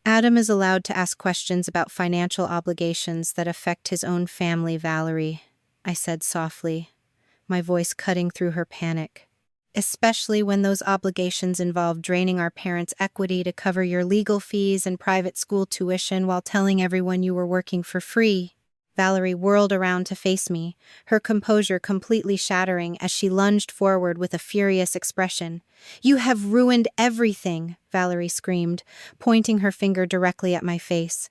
"Adam is allowed to ask questions about financial obligations that affect his own family, Valerie," I said softly, my voice cutting through her panic. "Especially when those obligations involve draining our parents' equity to cover your legal fees and private school tuition while telling everyone you were working for free." Valerie whirled around to face me, her composure completely shattering as she lunged forward with a furious expression. "You have ruined everything," Valerie screamed, pointing her finger directly at my face.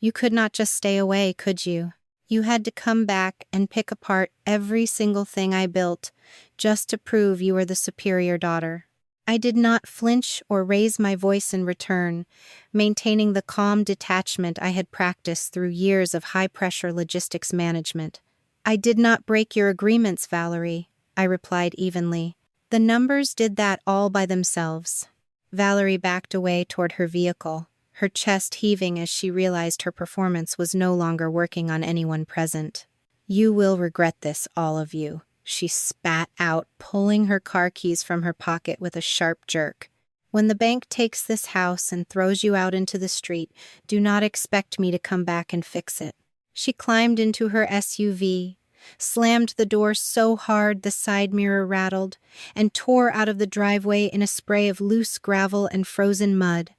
"You could not just stay away, could you? You had to come back and pick apart every single thing I built, just to prove you were the superior daughter." I did not flinch or raise my voice in return, maintaining the calm detachment I had practiced through years of high-pressure logistics management. "I did not break your agreements, Valerie," I replied evenly. "The numbers did that all by themselves." Valerie backed away toward her vehicle, her chest heaving as she realized her performance was no longer working on anyone present. "You will regret this, all of you," she spat out, pulling her car keys from her pocket with a sharp jerk. "When the bank takes this house and throws you out into the street, do not expect me to come back and fix it." She climbed into her SUV, slammed the door so hard the side mirror rattled, and tore out of the driveway in a spray of loose gravel and frozen mud,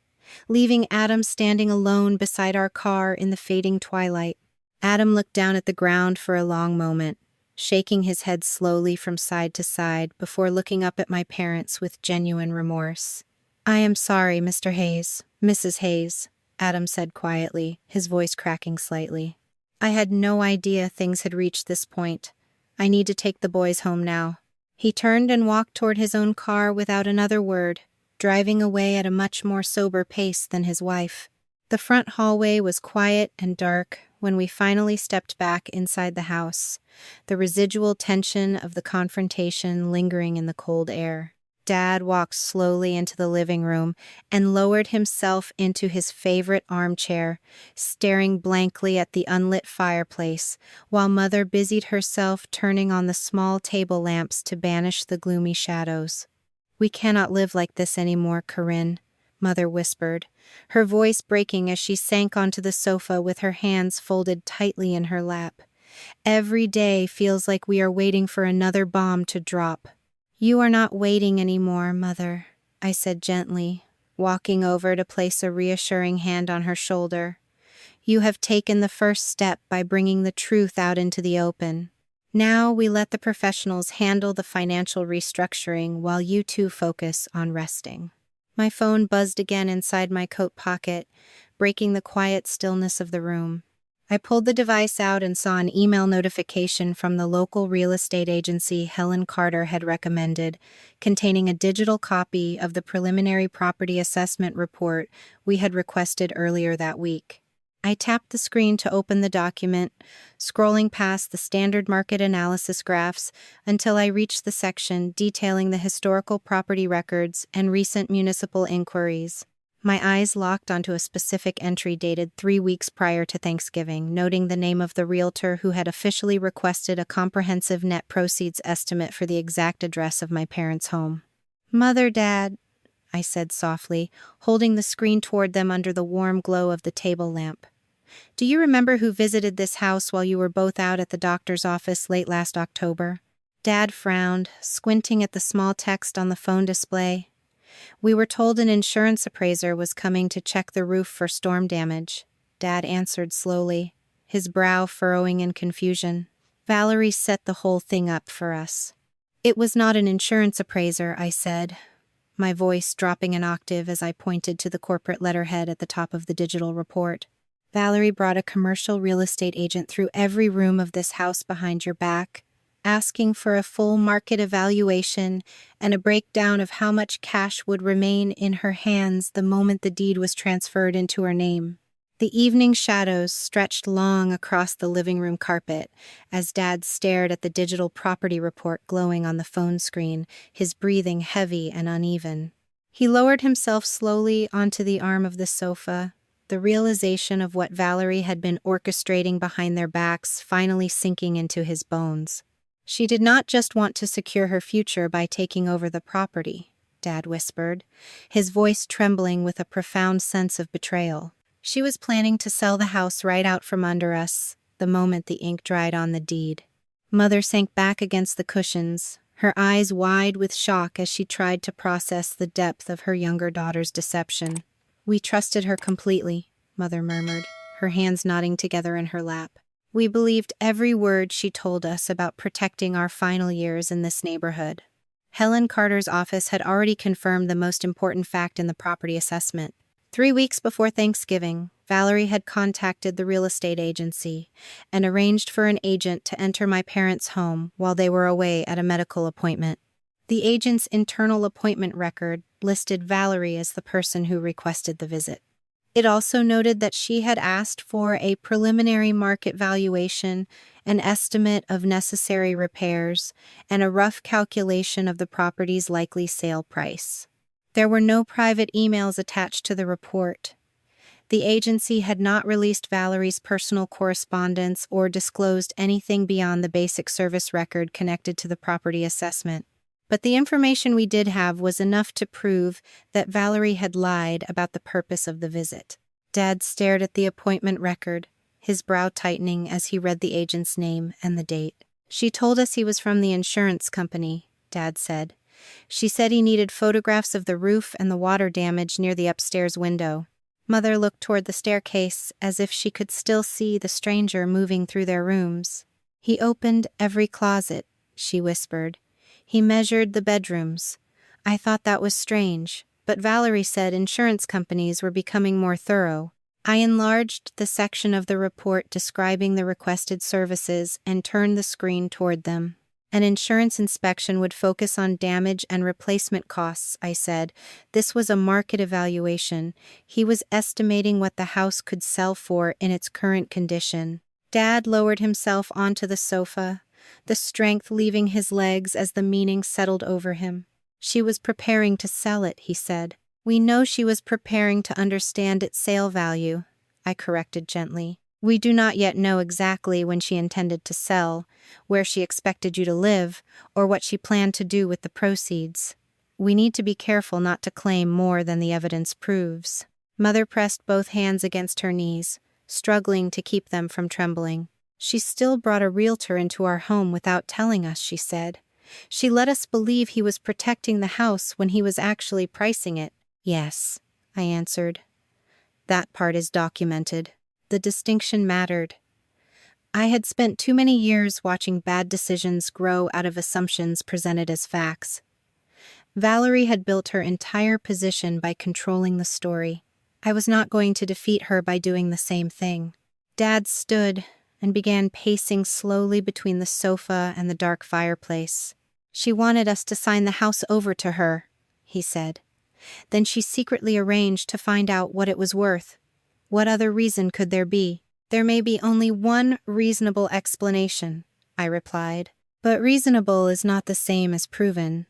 leaving Adam standing alone beside our car in the fading twilight. Adam looked down at the ground for a long moment, shaking his head slowly from side to side before looking up at my parents with genuine remorse. "I am sorry, Mr. Hayes, Mrs. Hayes," Adam said quietly, his voice cracking slightly. "I had no idea things had reached this point. I need to take the boys home now." He turned and walked toward his own car without another word, driving away at a much more sober pace than his wife. The front hallway was quiet and dark when we finally stepped back inside the house, the residual tension of the confrontation lingering in the cold air. Dad walked slowly into the living room and lowered himself into his favorite armchair, staring blankly at the unlit fireplace, while Mother busied herself turning on the small table lamps to banish the gloomy shadows. "We cannot live like this anymore, Corinne," Mother whispered, her voice breaking as she sank onto the sofa with her hands folded tightly in her lap. "Every day feels like we are waiting for another bomb to drop." "You are not waiting anymore, Mother," I said gently, walking over to place a reassuring hand on her shoulder. "You have taken the first step by bringing the truth out into the open. Now we let the professionals handle the financial restructuring while you two focus on resting." My phone buzzed again inside my coat pocket, breaking the quiet stillness of the room. I pulled the device out and saw an email notification from the local real estate agency Helen Carter had recommended, containing a digital copy of the preliminary property assessment report we had requested earlier that week. I tapped the screen to open the document, scrolling past the standard market analysis graphs until I reached the section detailing the historical property records and recent municipal inquiries. My eyes locked onto a specific entry dated 3 weeks prior to Thanksgiving, noting the name of the realtor who had officially requested a comprehensive net proceeds estimate for the exact address of my parents' home. "Mother, Dad," I said softly, holding the screen toward them under the warm glow of the table lamp. "Do you remember who visited this house while you were both out at the doctor's office late last October?" Dad frowned, squinting at the small text on the phone display. "We were told an insurance appraiser was coming to check the roof for storm damage," Dad answered slowly, his brow furrowing in confusion. "Valerie set the whole thing up for us." "It was not an insurance appraiser," I said, my voice dropping an octave as I pointed to the corporate letterhead at the top of the digital report. "Valerie brought a commercial real estate agent through every room of this house behind your back, asking for a full market evaluation and a breakdown of how much cash would remain in her hands the moment the deed was transferred into her name." The evening shadows stretched long across the living room carpet as Dad stared at the digital property report glowing on the phone screen, his breathing heavy and uneven. He lowered himself slowly onto the arm of the sofa, the realization of what Valerie had been orchestrating behind their backs finally sinking into his bones. "She did not just want to secure her future by taking over the property," Dad whispered, his voice trembling with a profound sense of betrayal. "She was planning to sell the house right out from under us, the moment the ink dried on the deed." Mother sank back against the cushions, her eyes wide with shock as she tried to process the depth of her younger daughter's deception. "We trusted her completely," Mother murmured, her hands knotting together in her lap. "We believed every word she told us about protecting our final years in this neighborhood." Helen Carter's office had already confirmed the most important fact in the property assessment. 3 weeks before Thanksgiving, Valerie had contacted the real estate agency and arranged for an agent to enter my parents' home while they were away at a medical appointment. The agent's internal appointment record listed Valerie as the person who requested the visit. It also noted that she had asked for a preliminary market valuation, an estimate of necessary repairs, and a rough calculation of the property's likely sale price. There were no private emails attached to the report. The agency had not released Valerie's personal correspondence or disclosed anything beyond the basic service record connected to the property assessment. But the information we did have was enough to prove that Valerie had lied about the purpose of the visit. Dad stared at the appointment record, his brow tightening as he read the agent's name and the date. "She told us he was from the insurance company," Dad said. "She said he needed photographs of the roof and the water damage near the upstairs window." Mother looked toward the staircase as if she could still see the stranger moving through their rooms. "He opened every closet," she whispered. "He measured the bedrooms. I thought that was strange, but Valerie said insurance companies were becoming more thorough." I enlarged the section of the report describing the requested services and turned the screen toward them. "An insurance inspection would focus on damage and replacement costs," I said. "This was a market evaluation. He was estimating what the house could sell for in its current condition." Dad lowered himself onto the sofa, the strength leaving his legs as the meaning settled over him. She was preparing to sell it, he said. We know she was preparing to understand its sale value, I corrected gently. We do not yet know exactly when she intended to sell, where she expected you to live, or what she planned to do with the proceeds. We need to be careful not to claim more than the evidence proves. Mother pressed both hands against her knees, struggling to keep them from trembling. She still brought a realtor into our home without telling us, she said. She let us believe he was protecting the house when he was actually pricing it. Yes, I answered. That part is documented. The distinction mattered. I had spent too many years watching bad decisions grow out of assumptions presented as facts. Valerie had built her entire position by controlling the story. I was not going to defeat her by doing the same thing. Dad stood and began pacing slowly between the sofa and the dark fireplace. She wanted us to sign the house over to her, he said. Then she secretly arranged to find out what it was worth. What other reason could there be? There may be only one reasonable explanation, I replied. But reasonable is not the same as proven.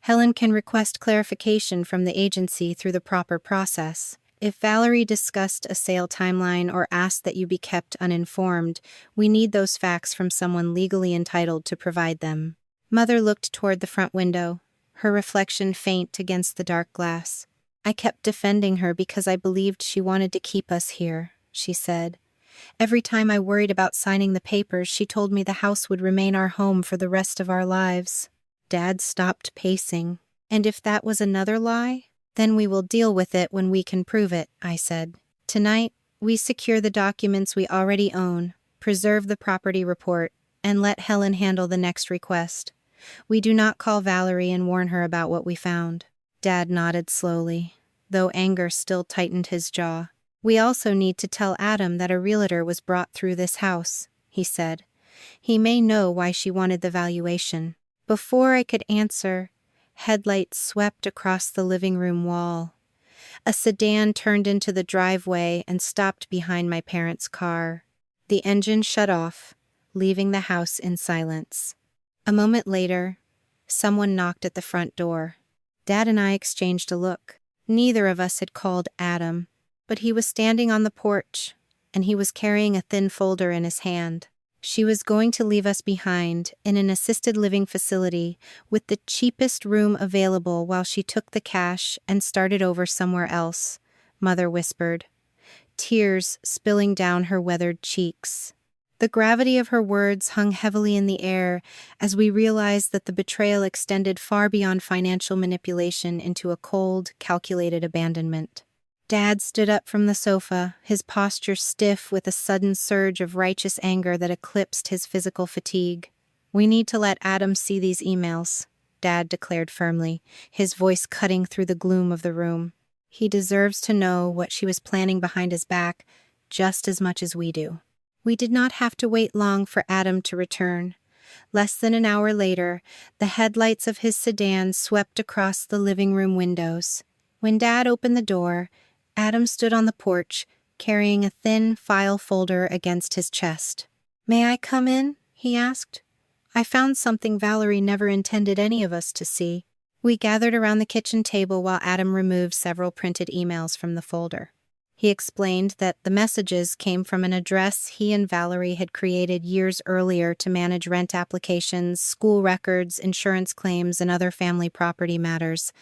Helen can request clarification from the agency through the proper process. If Valerie discussed a sale timeline or asked that you be kept uninformed, we need those facts from someone legally entitled to provide them. Mother looked toward the front window, her reflection faint against the dark glass. I kept defending her because I believed she wanted to keep us here, she said. Every time I worried about signing the papers, she told me the house would remain our home for the rest of our lives. Dad stopped pacing. And if that was another lie? Then we will deal with it when we can prove it, I said. Tonight, we secure the documents we already own, preserve the property report, and let Helen handle the next request. We do not call Valerie and warn her about what we found. Dad nodded slowly, though anger still tightened his jaw. We also need to tell Adam that a realtor was brought through this house, he said. He may know why she wanted the valuation. Before I could answer, headlights swept across the living room wall. A sedan turned into the driveway and stopped behind my parents' car. The engine shut off, leaving the house in silence. A moment later, someone knocked at the front door. Dad and I exchanged a look. Neither of us had called Adam, but he was standing on the porch, and he was carrying a thin folder in his hand. She was going to leave us behind in an assisted living facility with the cheapest room available while she took the cash and started over somewhere else, Mother whispered, tears spilling down her weathered cheeks. The gravity of her words hung heavily in the air as we realized that the betrayal extended far beyond financial manipulation into a cold, calculated abandonment. Dad stood up from the sofa, his posture stiff with a sudden surge of righteous anger that eclipsed his physical fatigue. We need to let Adam see these emails, Dad declared firmly, his voice cutting through the gloom of the room. He deserves to know what she was planning behind his back just as much as we do. We did not have to wait long for Adam to return. Less than an hour later, the headlights of his sedan swept across the living room windows. When Dad opened the door, Adam stood on the porch, carrying a thin file folder against his chest. "May I come in?" he asked. "I found something Valerie never intended any of us to see." We gathered around the kitchen table while Adam removed several printed emails from the folder. He explained that the messages came from an address he and Valerie had created years earlier to manage rent applications, school records, insurance claims, and other family property matters.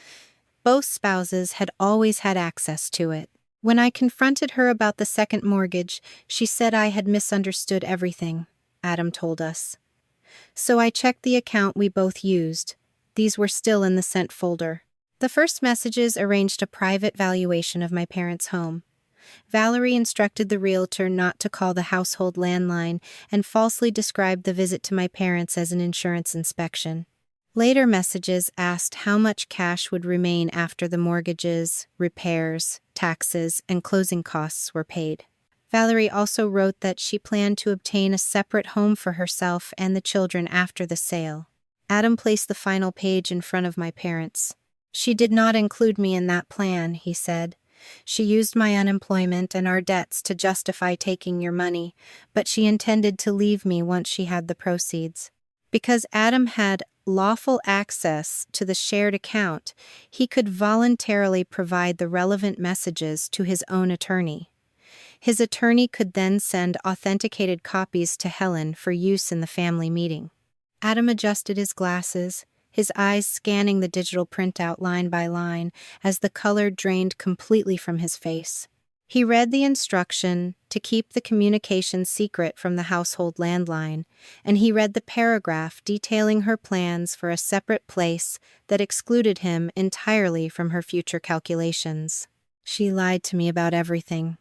Both spouses had always had access to it. When I confronted her about the second mortgage, she said I had misunderstood everything, Adam told us. So I checked the account we both used. These were still in the sent folder. The first messages arranged a private valuation of my parents' home. Valerie instructed the realtor not to call the household landline and falsely described the visit to my parents as an insurance inspection. Later messages asked how much cash would remain after the mortgages, repairs, taxes, and closing costs were paid. Valerie also wrote that she planned to obtain a separate home for herself and the children after the sale. Adam placed the final page in front of my parents. "She did not include me in that plan," he said. "She used my unemployment and our debts to justify taking your money, but she intended to leave me once she had the proceeds." Because Adam had lawful access to the shared account, he could voluntarily provide the relevant messages to his own attorney. His attorney could then send authenticated copies to Helen for use in the family meeting. Adam adjusted his glasses, his eyes scanning the digital printout line by line as the color drained completely from his face. He read the instruction to keep the communication secret from the household landline, and he read the paragraph detailing her plans for a separate place that excluded him entirely from her future calculations. "She lied to me about everything,"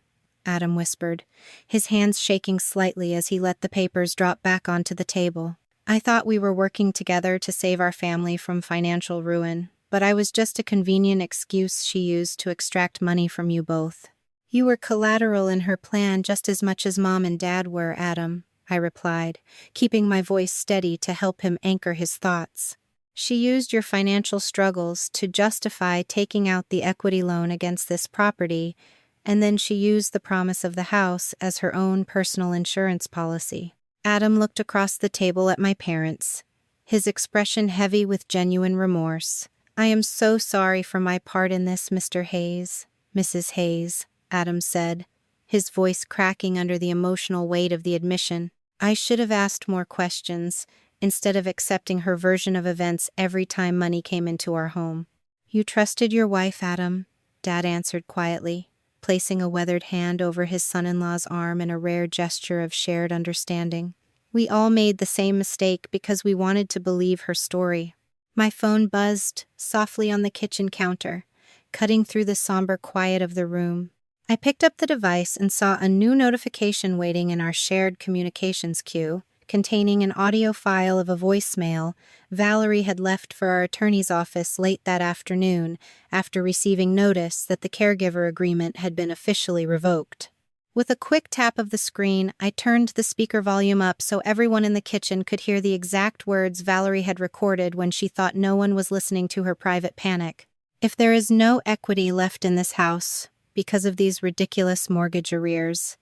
Adam whispered, his hands shaking slightly as he let the papers drop back onto the table. "I thought we were working together to save our family from financial ruin, but I was just a convenient excuse she used to extract money from you both." "You were collateral in her plan just as much as Mom and Dad were, Adam," I replied, keeping my voice steady to help him anchor his thoughts. "She used your financial struggles to justify taking out the equity loan against this property, and then she used the promise of the house as her own personal insurance policy." Adam looked across the table at my parents, his expression heavy with genuine remorse. "I am so sorry for my part in this, Mr. Hayes, Mrs. Hayes," Adam said, his voice cracking under the emotional weight of the admission. "I should have asked more questions, instead of accepting her version of events every time money came into our home." "You trusted your wife, Adam," Dad answered quietly, placing a weathered hand over his son-in-law's arm in a rare gesture of shared understanding. "We all made the same mistake because we wanted to believe her story." My phone buzzed softly on the kitchen counter, cutting through the somber quiet of the room. I picked up the device and saw a new notification waiting in our shared communications queue, containing an audio file of a voicemail Valerie had left for our attorney's office late that afternoon after receiving notice that the caregiver agreement had been officially revoked. With a quick tap of the screen, I turned the speaker volume up so everyone in the kitchen could hear the exact words Valerie had recorded when she thought no one was listening to her private panic. "If there is no equity left in this house because of these ridiculous mortgage arrears,"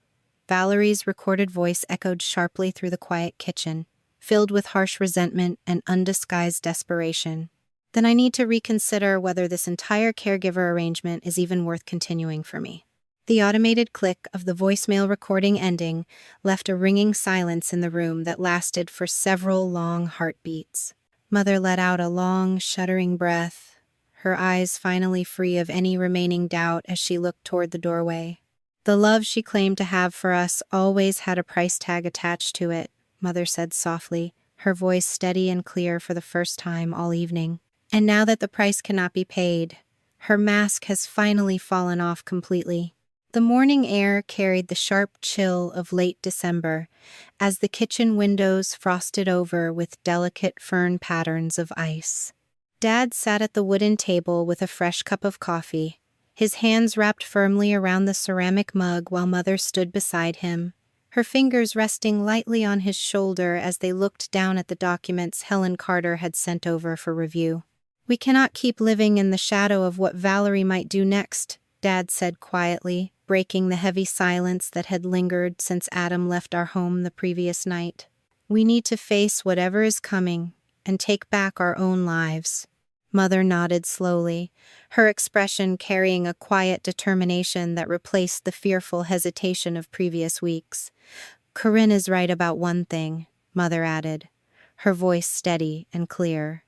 Valerie's recorded voice echoed sharply through the quiet kitchen, filled with harsh resentment and undisguised desperation, "then I need to reconsider whether this entire caregiver arrangement is even worth continuing for me." The automated click of the voicemail recording ending left a ringing silence in the room that lasted for several long heartbeats. Mother let out a long, shuddering breath, her eyes finally free of any remaining doubt as she looked toward the doorway. "The love she claimed to have for us always had a price tag attached to it," Mother said softly, her voice steady and clear for the first time all evening. "And now that the price cannot be paid, her mask has finally fallen off completely." The morning air carried the sharp chill of late December, as the kitchen windows frosted over with delicate fern patterns of ice. Dad sat at the wooden table with a fresh cup of coffee, his hands wrapped firmly around the ceramic mug while Mother stood beside him, her fingers resting lightly on his shoulder as they looked down at the documents Helen Carter had sent over for review. "We cannot keep living in the shadow of what Valerie might do next," Dad said quietly, breaking the heavy silence that had lingered since Adam left our home the previous night. "We need to face whatever is coming and take back our own lives." Mother nodded slowly, her expression carrying a quiet determination that replaced the fearful hesitation of previous weeks. "Corinne is right about one thing," Mother added, her voice steady and clear.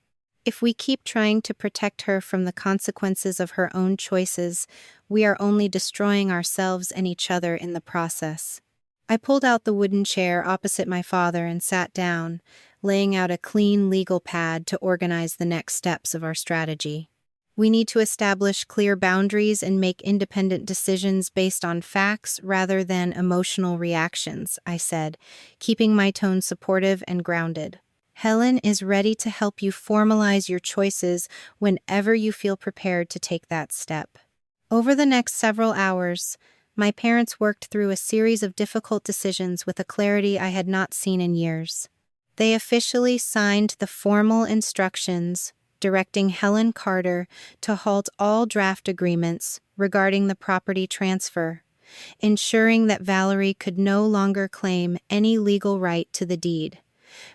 "If we keep trying to protect her from the consequences of her own choices, we are only destroying ourselves and each other in the process." I pulled out the wooden chair opposite my father and sat down, laying out a clean legal pad to organize the next steps of our strategy. "We need to establish clear boundaries and make independent decisions based on facts rather than emotional reactions," I said, keeping my tone supportive and grounded. "Helen is ready to help you formalize your choices whenever you feel prepared to take that step." Over the next several hours, my parents worked through a series of difficult decisions with a clarity I had not seen in years. They officially signed the formal instructions directing Helen Carter to halt all draft agreements regarding the property transfer, ensuring that Valerie could no longer claim any legal right to the deed.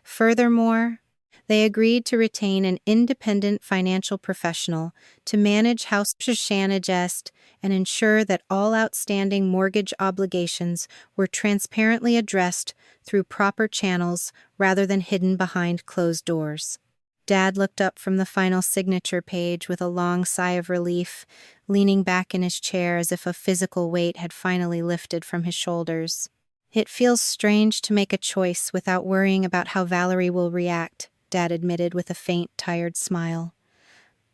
Furthermore, They agreed to retain an independent financial professional to manage house and ensure that all outstanding mortgage obligations were transparently addressed through proper channels rather than hidden behind closed doors. Dad looked up from the final signature page with a long sigh of relief, leaning back in his chair as if a physical weight had finally lifted from his shoulders. "It feels strange to make a choice without worrying about how Valerie will react," Dad admitted with a faint, tired smile.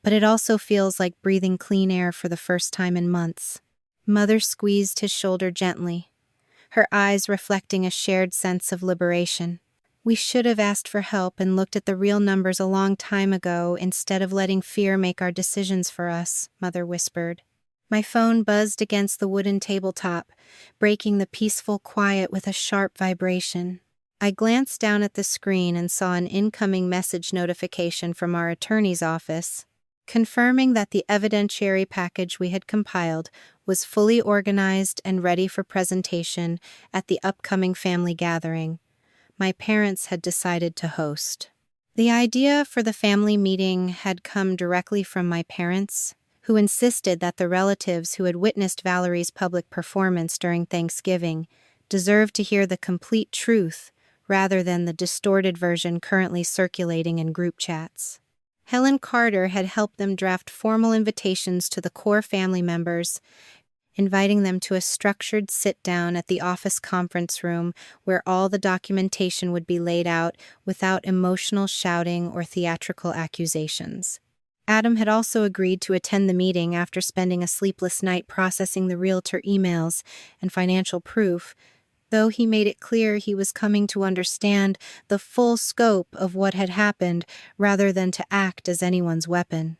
"But it also feels like breathing clean air for the first time in months." Mother squeezed his shoulder gently, her eyes reflecting a shared sense of liberation. "We should have asked for help and looked at the real numbers a long time ago instead of letting fear make our decisions for us," Mother whispered. My phone buzzed against the wooden tabletop, breaking the peaceful quiet with a sharp vibration. I glanced down at the screen and saw an incoming message notification from our attorney's office, confirming that the evidentiary package we had compiled was fully organized and ready for presentation at the upcoming family gathering my parents had decided to host. The idea for the family meeting had come directly from my parents, who insisted that the relatives who had witnessed Valerie's public performance during Thanksgiving deserved to hear the complete truth rather than the distorted version currently circulating in group chats. Helen Carter had helped them draft formal invitations to the core family members, inviting them to a structured sit-down at the office conference room where all the documentation would be laid out without emotional shouting or theatrical accusations. Adam had also agreed to attend the meeting after spending a sleepless night processing the realtor emails and financial proof, though he made it clear he was coming to understand the full scope of what had happened rather than to act as anyone's weapon.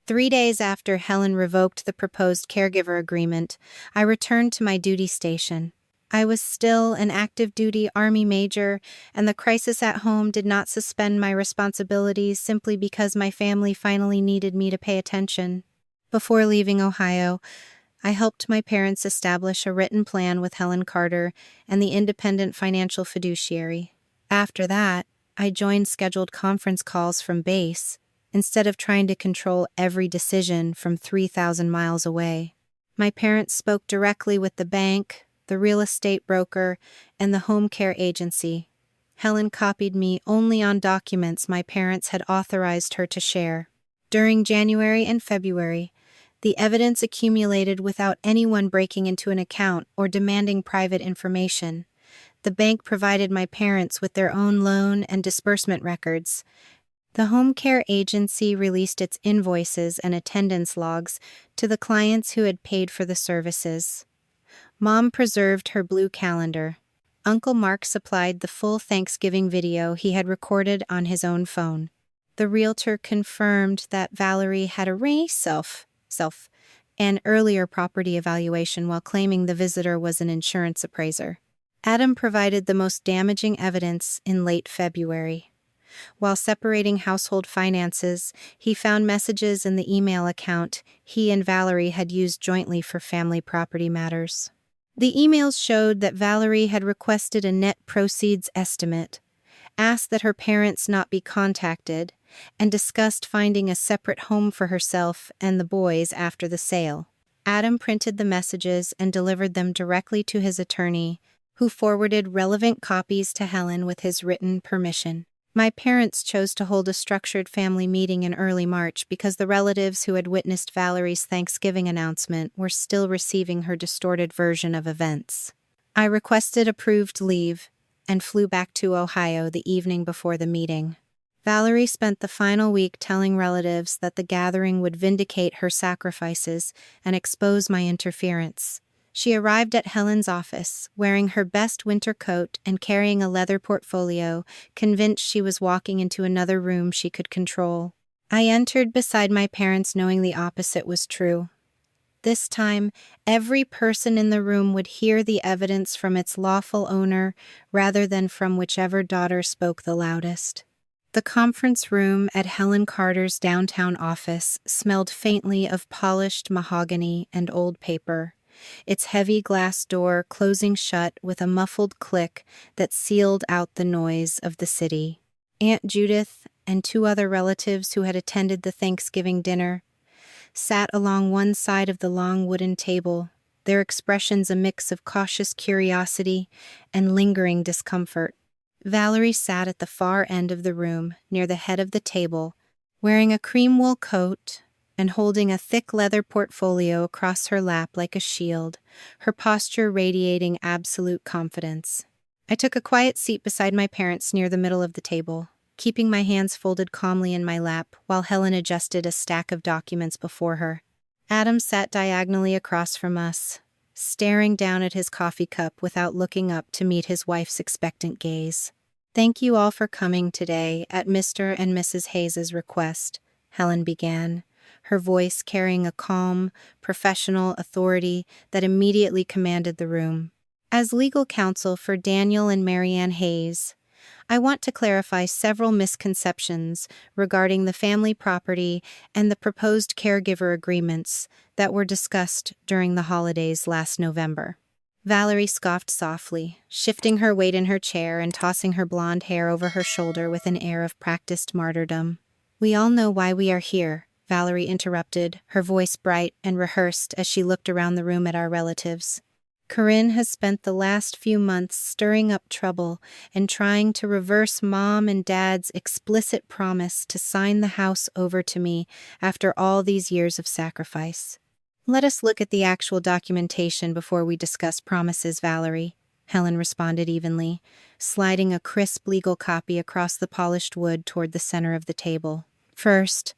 3 days after Helen revoked the proposed caregiver agreement, I returned to my duty station. I was still an active duty Army major, and the crisis at home did not suspend my responsibilities simply because my family finally needed me to pay attention. Before leaving Ohio, I helped my parents establish a written plan with Helen Carter and the independent financial fiduciary. After that, I joined scheduled conference calls from base, instead of trying to control every decision from 3,000 miles away. My parents spoke directly with the bank, the real estate broker, and the home care agency. Helen copied me only on documents my parents had authorized her to share. During January and February, the evidence accumulated without anyone breaking into an account or demanding private information. The bank provided my parents with their own loan and disbursement records. The home care agency released its invoices and attendance logs to the clients who had paid for the services. Mom preserved her blue calendar. Uncle Mark supplied the full Thanksgiving video he had recorded on his own phone. The realtor confirmed that Valerie had arranged an earlier property evaluation while claiming the visitor was an insurance appraiser. Adam provided the most damaging evidence in late February. While separating household finances, he found messages in the email account he and Valerie had used jointly for family property matters. The emails showed that Valerie had requested a net proceeds estimate, asked that her parents not be contacted, and discussed finding a separate home for herself and the boys after the sale. Adam printed the messages and delivered them directly to his attorney, who forwarded relevant copies to Helen with his written permission. My parents chose to hold a structured family meeting in early March because the relatives who had witnessed Valerie's Thanksgiving announcement were still receiving her distorted version of events. I requested approved leave and flew back to Ohio the evening before the meeting. Valerie spent the final week telling relatives that the gathering would vindicate her sacrifices and expose my interference. She arrived at Helen's office, wearing her best winter coat and carrying a leather portfolio, convinced she was walking into another room she could control. I entered beside my parents knowing the opposite was true. This time, every person in the room would hear the evidence from its lawful owner rather than from whichever daughter spoke the loudest. The conference room at Helen Carter's downtown office smelled faintly of polished mahogany and old paper, its heavy glass door closing shut with a muffled click that sealed out the noise of the city. Aunt Judith and two other relatives who had attended the Thanksgiving dinner sat along one side of the long wooden table, their expressions a mix of cautious curiosity and lingering discomfort. Valerie sat at the far end of the room, near the head of the table, wearing a cream wool coat and holding a thick leather portfolio across her lap like a shield, her posture radiating absolute confidence. I took a quiet seat beside my parents near the middle of the table, keeping my hands folded calmly in my lap while Helen adjusted a stack of documents before her. Adam sat diagonally across from us, staring down at his coffee cup without looking up to meet his wife's expectant gaze. "Thank you all for coming today at Mr. and Mrs. Hayes's request," Helen began, her voice carrying a calm, professional authority that immediately commanded the room. "As legal counsel for Daniel and Marianne Hayes, I want to clarify several misconceptions regarding the family property and the proposed caregiver agreements that were discussed during the holidays last November." Valerie scoffed softly, shifting her weight in her chair and tossing her blonde hair over her shoulder with an air of practiced martyrdom. "We all know why we are here," Valerie interrupted, her voice bright and rehearsed as she looked around the room at our relatives. "Corinne has spent the last few months stirring up trouble and trying to reverse Mom and Dad's explicit promise to sign the house over to me after all these years of sacrifice." "Let us look at the actual documentation before we discuss promises, Valerie," Helen responded evenly, sliding a crisp legal copy across the polished wood toward the center of the table. "First,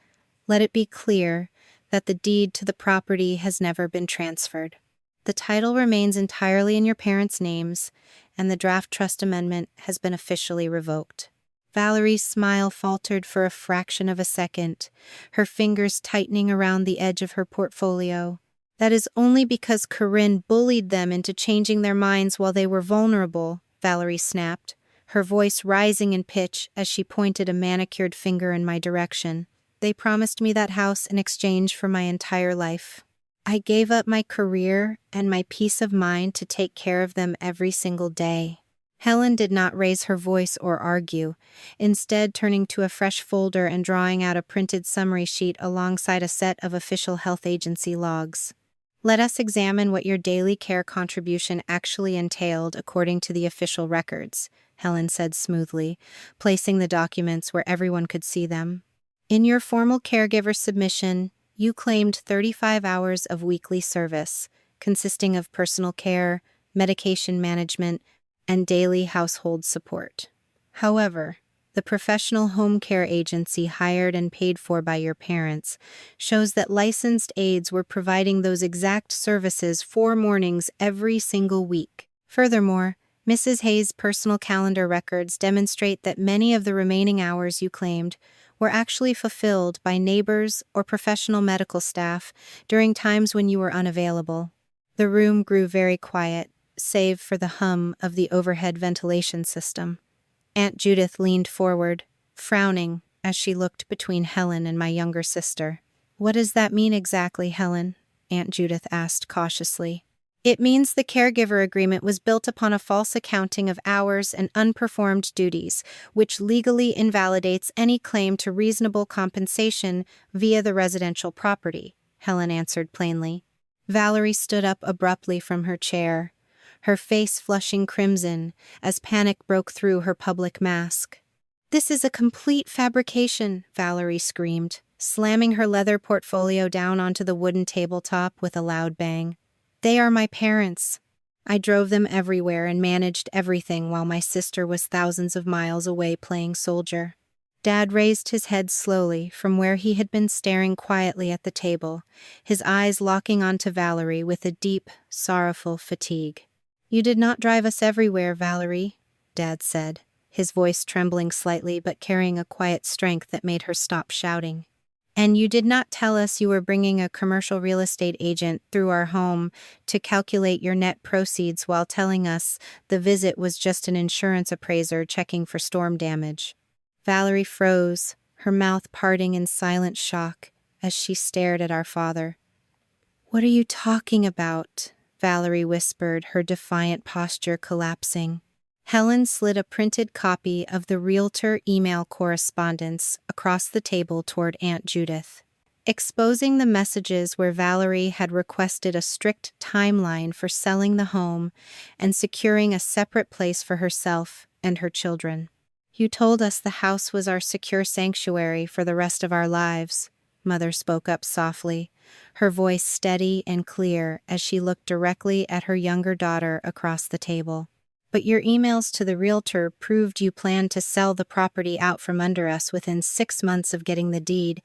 let it be clear that the deed to the property has never been transferred. The title remains entirely in your parents' names, and the draft trust amendment has been officially revoked." Valerie's smile faltered for a fraction of a second, her fingers tightening around the edge of her portfolio. "That is only because Corinne bullied them into changing their minds while they were vulnerable," Valerie snapped, her voice rising in pitch as she pointed a manicured finger in my direction. "They promised me that house in exchange for my entire life. I gave up my career and my peace of mind to take care of them every single day." Helen did not raise her voice or argue, instead turning to a fresh folder and drawing out a printed summary sheet alongside a set of official health agency logs. "Let us examine what your daily care contribution actually entailed according to the official records," Helen said smoothly, placing the documents where everyone could see them. "In your formal caregiver submission, you claimed 35 hours of weekly service, consisting of personal care, medication management, and daily household support. However, the professional home care agency hired and paid for by your parents shows that licensed aides were providing those exact services 4 mornings every single week. Furthermore, Mrs. Hayes' personal calendar records demonstrate that many of the remaining hours you claimed were actually fulfilled by neighbors or professional medical staff during times when you were unavailable." The room grew very quiet, save for the hum of the overhead ventilation system. Aunt Judith leaned forward, frowning as she looked between Helen and my younger sister. "What does that mean exactly, Helen?" Aunt Judith asked cautiously. "It means the caregiver agreement was built upon a false accounting of hours and unperformed duties, which legally invalidates any claim to reasonable compensation via the residential property," Helen answered plainly. Valerie stood up abruptly from her chair, her face flushing crimson as panic broke through her public mask. "This is a complete fabrication," Valerie screamed, slamming her leather portfolio down onto the wooden tabletop with a loud bang. "They are my parents. I drove them everywhere and managed everything while my sister was thousands of miles away playing soldier." Dad raised his head slowly from where he had been staring quietly at the table, his eyes locking onto Valerie with a deep, sorrowful fatigue. "You did not drive us everywhere, Valerie," Dad said, his voice trembling slightly but carrying a quiet strength that made her stop shouting. "And you did not tell us you were bringing a commercial real estate agent through our home to calculate your net proceeds while telling us the visit was just an insurance appraiser checking for storm damage." Valerie froze, her mouth parting in silent shock as she stared at our father. "What are you talking about?" Valerie whispered, her defiant posture collapsing. Helen slid a printed copy of the realtor email correspondence across the table toward Aunt Judith, exposing the messages where Valerie had requested a strict timeline for selling the home and securing a separate place for herself and her children. "You told us the house was our secure sanctuary for the rest of our lives," Mother spoke up softly, her voice steady and clear as she looked directly at her younger daughter across the table. "But your emails to the realtor proved you planned to sell the property out from under us within 6 months of getting the deed,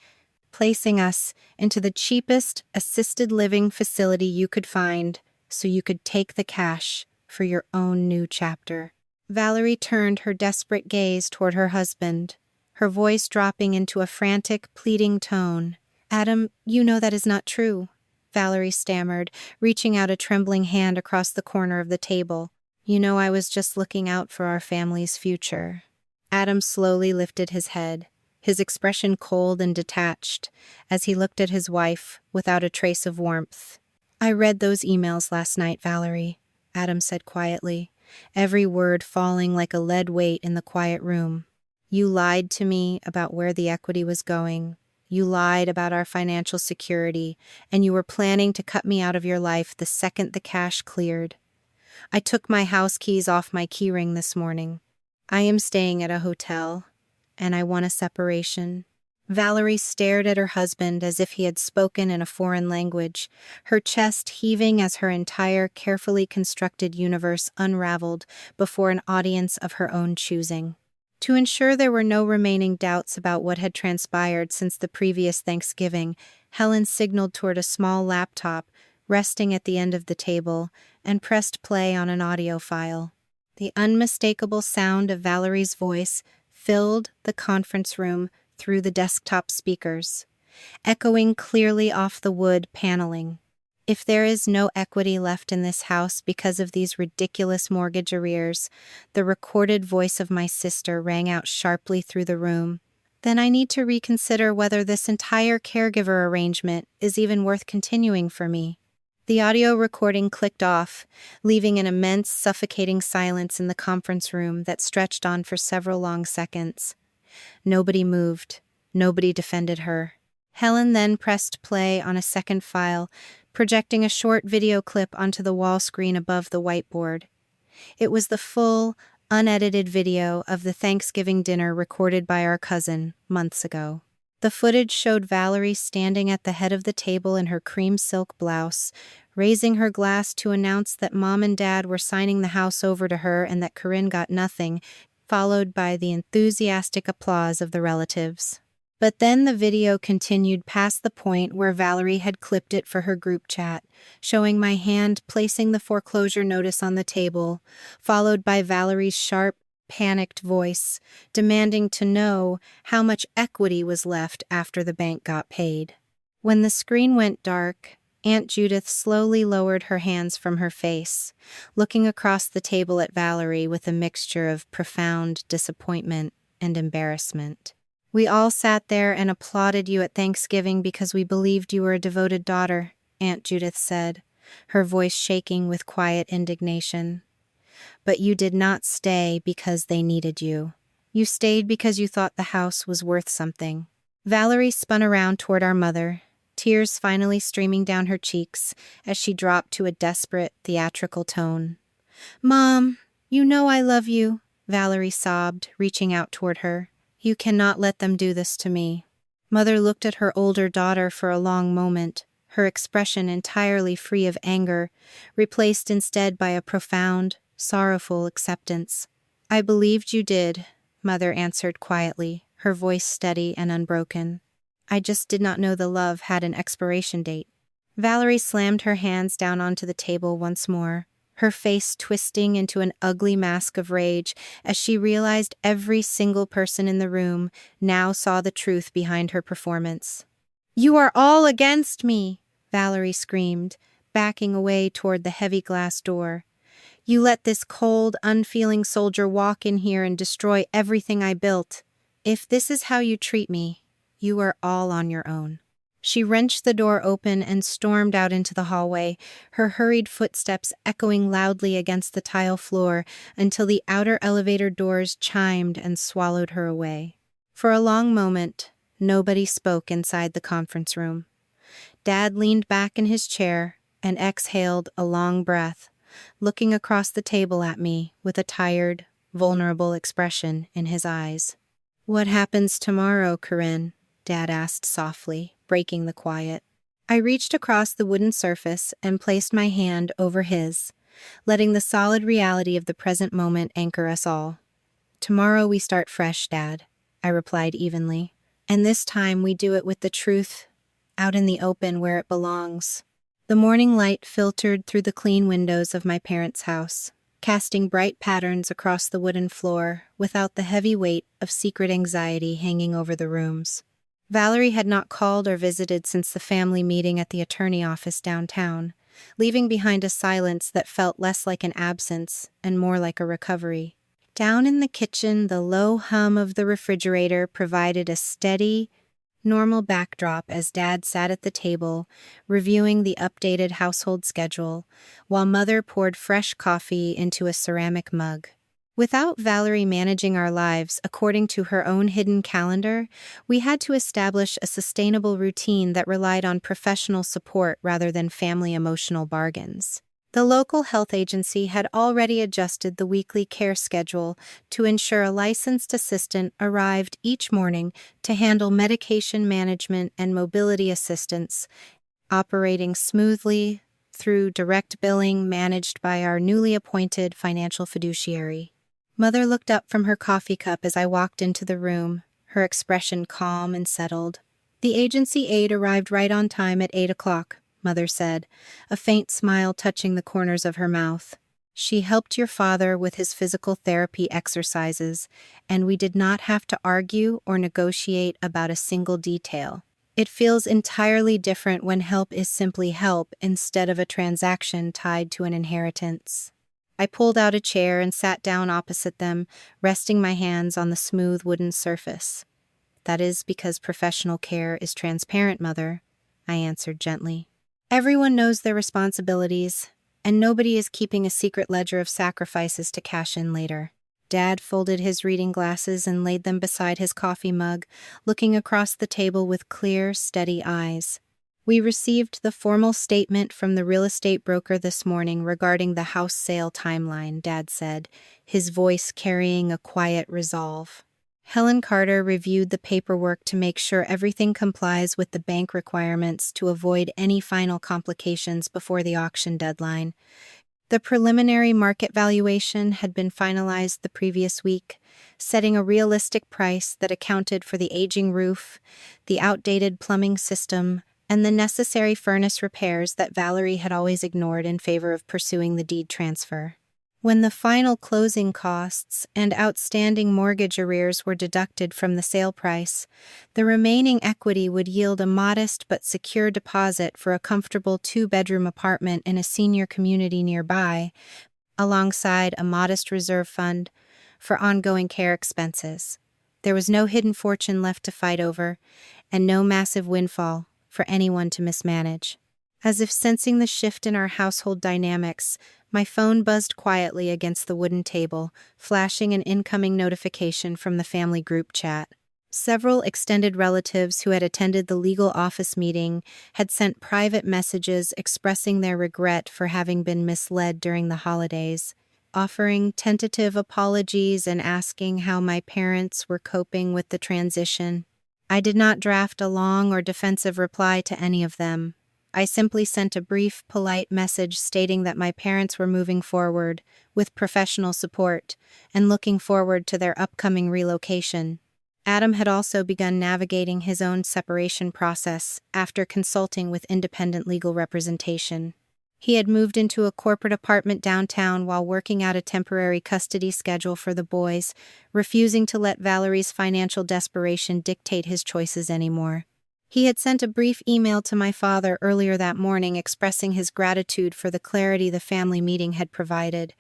placing us into the cheapest assisted living facility you could find so you could take the cash for your own new chapter." Valerie turned her desperate gaze toward her husband, her voice dropping into a frantic, pleading tone. "Adam, you know that is not true," Valerie stammered, reaching out a trembling hand across the corner of the table. "You know I was just looking out for our family's future." Adam slowly lifted his head, his expression cold and detached, as he looked at his wife without a trace of warmth. "I read those emails last night, Valerie," Adam said quietly, every word falling like a lead weight in the quiet room. "You lied to me about where the equity was going. You lied about our financial security, and you were planning to cut me out of your life the second the cash cleared. I took my house keys off my keyring this morning. I am staying at a hotel, and I want a separation." Valerie stared at her husband as if he had spoken in a foreign language, her chest heaving as her entire carefully constructed universe unraveled before an audience of her own choosing. To ensure there were no remaining doubts about what had transpired since the previous Thanksgiving, Helen signaled toward a small laptop resting at the end of the table and pressed play on an audio file. The unmistakable sound of Valerie's voice filled the conference room through the desktop speakers, echoing clearly off the wood paneling. "If there is no equity left in this house because of these ridiculous mortgage arrears," the recorded voice of my sister rang out sharply through the room, "then I need to reconsider whether this entire caregiver arrangement is even worth continuing for me." The audio recording clicked off, leaving an immense, suffocating silence in the conference room that stretched on for several long seconds. Nobody moved. Nobody defended her. Helen then pressed play on a second file, projecting a short video clip onto the wall screen above the whiteboard. It was the full, unedited video of the Thanksgiving dinner recorded by our cousin months ago. The footage showed Valerie standing at the head of the table in her cream silk blouse, raising her glass to announce that Mom and Dad were signing the house over to her and that Corinne got nothing, followed by the enthusiastic applause of the relatives. But then the video continued past the point where Valerie had clipped it for her group chat, showing my hand placing the foreclosure notice on the table, followed by Valerie's sharp, panicked voice, demanding to know how much equity was left after the bank got paid. When the screen went dark, Aunt Judith slowly lowered her hands from her face, looking across the table at Valerie with a mixture of profound disappointment and embarrassment. "We all sat there and applauded you at Thanksgiving because we believed you were a devoted daughter," Aunt Judith said, her voice shaking with quiet indignation. "But you did not stay because they needed you. You stayed because you thought the house was worth something." Valerie spun around toward our mother, tears finally streaming down her cheeks as she dropped to a desperate, theatrical tone. "Mom, you know I love you," Valerie sobbed, reaching out toward her. "You cannot let them do this to me." Mother looked at her older daughter for a long moment, her expression entirely free of anger, replaced instead by a profound, sorrowful acceptance. "I believed you did," Mother answered quietly, her voice steady and unbroken. "I just did not know the love had an expiration date." Valerie slammed her hands down onto the table once more, her face twisting into an ugly mask of rage as she realized every single person in the room now saw the truth behind her performance. "You are all against me," Valerie screamed, backing away toward the heavy glass door. "You let this cold, unfeeling soldier walk in here and destroy everything I built. If this is how you treat me, you are all on your own." She wrenched the door open and stormed out into the hallway, her hurried footsteps echoing loudly against the tile floor until the outer elevator doors chimed and swallowed her away. For a long moment, nobody spoke inside the conference room. Dad leaned back in his chair and exhaled a long breath, looking across the table at me with a tired, vulnerable expression in his eyes. "What happens tomorrow, Corinne?" Dad asked softly, breaking the quiet. I reached across the wooden surface and placed my hand over his, letting the solid reality of the present moment anchor us all. "Tomorrow we start fresh, Dad," I replied evenly. "And this time we do it with the truth out in the open where it belongs." The morning light filtered through the clean windows of my parents' house, casting bright patterns across the wooden floor without the heavy weight of secret anxiety hanging over the rooms. Valerie had not called or visited since the family meeting at the attorney office downtown, leaving behind a silence that felt less like an absence and more like a recovery. Down in the kitchen, the low hum of the refrigerator provided a steady, normal backdrop as Dad sat at the table, reviewing the updated household schedule, while Mother poured fresh coffee into a ceramic mug. Without Valerie managing our lives according to her own hidden calendar, we had to establish a sustainable routine that relied on professional support rather than family emotional bargains. The local health agency had already adjusted the weekly care schedule to ensure a licensed assistant arrived each morning to handle medication management and mobility assistance, operating smoothly through direct billing managed by our newly appointed financial fiduciary. Mother looked up from her coffee cup as I walked into the room, her expression calm and settled. "The agency aide arrived right on time at 8 o'clock, Mother said, a faint smile touching the corners of her mouth. "She helped your father with his physical therapy exercises, and we did not have to argue or negotiate about a single detail. It feels entirely different when help is simply help instead of a transaction tied to an inheritance." I pulled out a chair and sat down opposite them, resting my hands on the smooth wooden surface. "That is because professional care is transparent, Mother," I answered gently. "Everyone knows their responsibilities, and nobody is keeping a secret ledger of sacrifices to cash in later." Dad folded his reading glasses and laid them beside his coffee mug, looking across the table with clear, steady eyes. "We received the formal statement from the real estate broker this morning regarding the house sale timeline," Dad said, his voice carrying a quiet resolve. "Helen Carter reviewed the paperwork to make sure everything complies with the bank requirements to avoid any final complications before the auction deadline. The preliminary market valuation had been finalized the previous week, setting a realistic price that accounted for the aging roof, the outdated plumbing system, and the necessary furnace repairs that Valerie had always ignored in favor of pursuing the deed transfer. When the final closing costs and outstanding mortgage arrears were deducted from the sale price, the remaining equity would yield a modest but secure deposit for a comfortable 2-bedroom apartment in a senior community nearby, alongside a modest reserve fund for ongoing care expenses. There was no hidden fortune left to fight over, and no massive windfall for anyone to mismanage. As if sensing the shift in our household dynamics, my phone buzzed quietly against the wooden table, flashing an incoming notification from the family group chat. Several extended relatives who had attended the legal office meeting had sent private messages expressing their regret for having been misled during the holidays, offering tentative apologies and asking how my parents were coping with the transition. I did not draft a long or defensive reply to any of them. I simply sent a brief, polite message stating that my parents were moving forward with professional support and looking forward to their upcoming relocation. Adam had also begun navigating his own separation process after consulting with independent legal representation. He had moved into a corporate apartment downtown while working out a temporary custody schedule for the boys, refusing to let Valerie's financial desperation dictate his choices anymore. He had sent a brief email to my father earlier that morning expressing his gratitude for the clarity the family meeting had provided,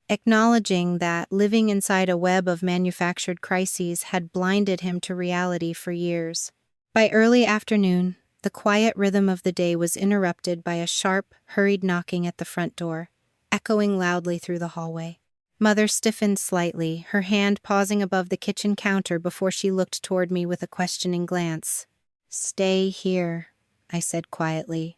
acknowledging that living inside a web of manufactured crises had blinded him to reality for years. By early afternoon, The quiet rhythm of the day was interrupted by a sharp, hurried knocking at the front door, echoing loudly through the hallway. Mother stiffened slightly, her hand pausing above the kitchen counter before she looked toward me with a questioning glance. "Stay here," I said quietly,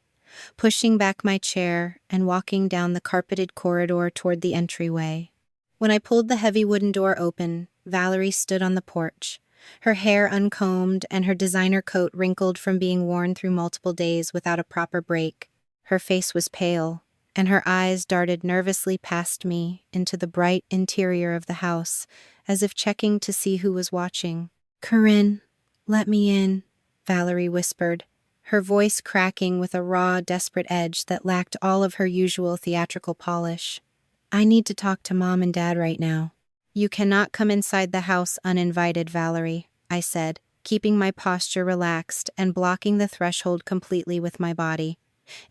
pushing back my chair and walking down the carpeted corridor toward the entryway. When I pulled the heavy wooden door open, Valerie stood on the porch, her hair uncombed and her designer coat wrinkled from being worn through multiple days without a proper break. Her face was pale, and her eyes darted nervously past me into the bright interior of the house, as if checking to see who was watching. "Corinne, let me in," Valerie whispered, her voice cracking with a raw, desperate edge that lacked all of her usual theatrical polish. "I need to talk to Mom and Dad right now." "You cannot come inside the house uninvited, Valerie," I said, keeping my posture relaxed and blocking the threshold completely with my body.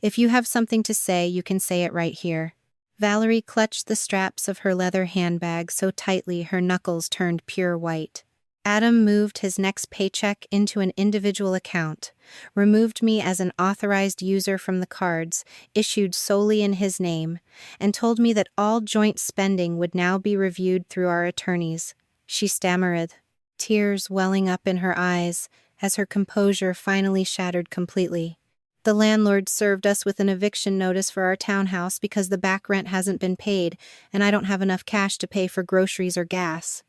"If you have something to say, you can say it right here." Valerie clutched the straps of her leather handbag so tightly her knuckles turned pure white. Adam moved his next paycheck into an individual account, removed me as an authorized user from the cards, issued solely in his name, and told me that all joint spending would now be reviewed through our attorneys. She stammered, tears welling up in her eyes as her composure finally shattered completely. "The landlord served us with an eviction notice for our townhouse because the back rent hasn't been paid, and I don't have enough cash to pay for groceries or gas.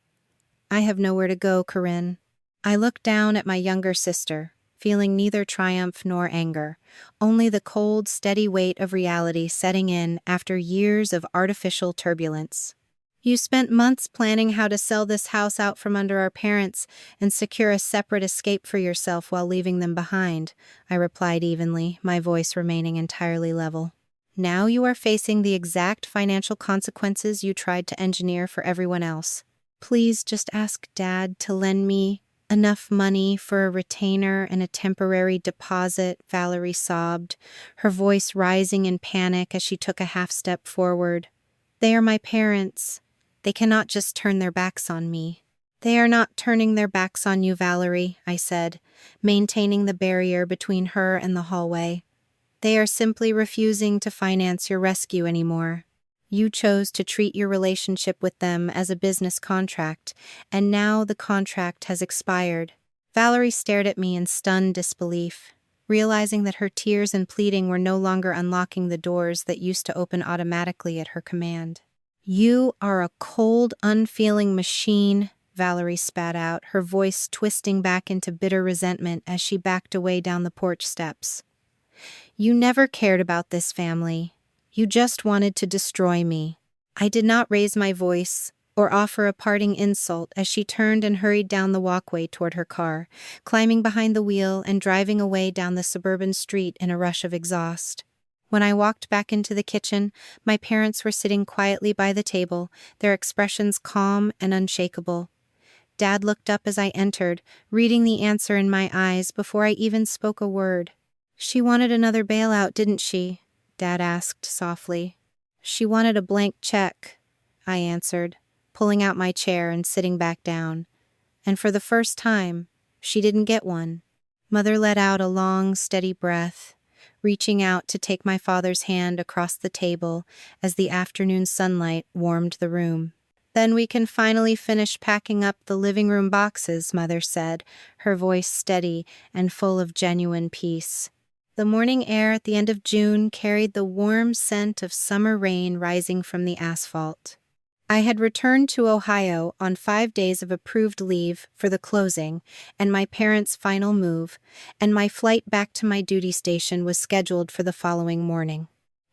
I have nowhere to go, Corinne." I looked down at my younger sister, feeling neither triumph nor anger, only the cold, steady weight of reality setting in after years of artificial turbulence. "You spent months planning how to sell this house out from under our parents and secure a separate escape for yourself while leaving them behind," I replied evenly, my voice remaining entirely level. "Now you are facing the exact financial consequences you tried to engineer for everyone else. Please just ask Dad to lend me enough money for a retainer and a temporary deposit," Valerie sobbed, her voice rising in panic as she took a half step forward. "They are my parents. They cannot just turn their backs on me." "They are not turning their backs on you, Valerie," I said, maintaining the barrier between her and the hallway. "They are simply refusing to finance your rescue anymore. You chose to treat your relationship with them as a business contract, and now the contract has expired." Valerie stared at me in stunned disbelief, realizing that her tears and pleading were no longer unlocking the doors that used to open automatically at her command. "You are a cold, unfeeling machine," Valerie spat out, her voice twisting back into bitter resentment as she backed away down the porch steps. "You never cared about this family. You just wanted to destroy me." I did not raise my voice or offer a parting insult as she turned and hurried down the walkway toward her car, climbing behind the wheel and driving away down the suburban street in a rush of exhaust. When I walked back into the kitchen, my parents were sitting quietly by the table, their expressions calm and unshakable. Dad looked up as I entered, reading the answer in my eyes before I even spoke a word. "She wanted another bailout, didn't she?" Dad asked softly. "She wanted a blank check," I answered, pulling out my chair and sitting back down. "And for the first time, she didn't get one." Mother let out a long, steady breath, reaching out to take my father's hand across the table as the afternoon sunlight warmed the room. "Then we can finally finish packing up the living room boxes," Mother said, her voice steady and full of genuine peace. The morning air at the end of June carried the warm scent of summer rain rising from the asphalt. I had returned to Ohio on 5 days of approved leave for the closing and my parents' final move, and my flight back to my duty station was scheduled for the following morning.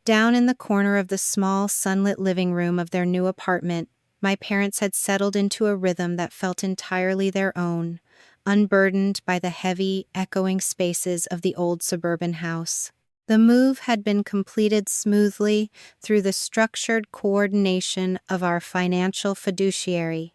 Down in the corner of the small, sunlit living room of their new apartment, my parents had settled into a rhythm that felt entirely their own, unburdened by the heavy, echoing spaces of the old suburban house. The move had been completed smoothly through the structured coordination of our financial fiduciary,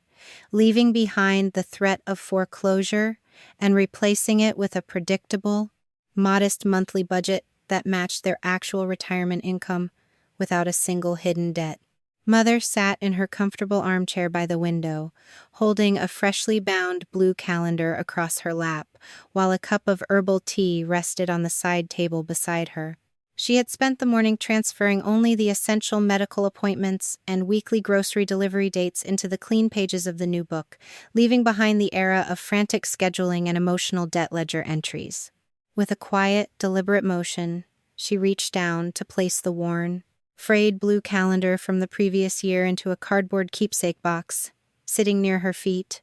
leaving behind the threat of foreclosure and replacing it with a predictable, modest monthly budget that matched their actual retirement income without a single hidden debt. Mother sat in her comfortable armchair by the window, holding a freshly bound blue calendar across her lap, while a cup of herbal tea rested on the side table beside her. She had spent the morning transferring only the essential medical appointments and weekly grocery delivery dates into the clean pages of the new book, leaving behind the era of frantic scheduling and emotional debt ledger entries. With a quiet, deliberate motion, she reached down to place the worn, frayed blue calendar from the previous year into a cardboard keepsake box, sitting near her feet,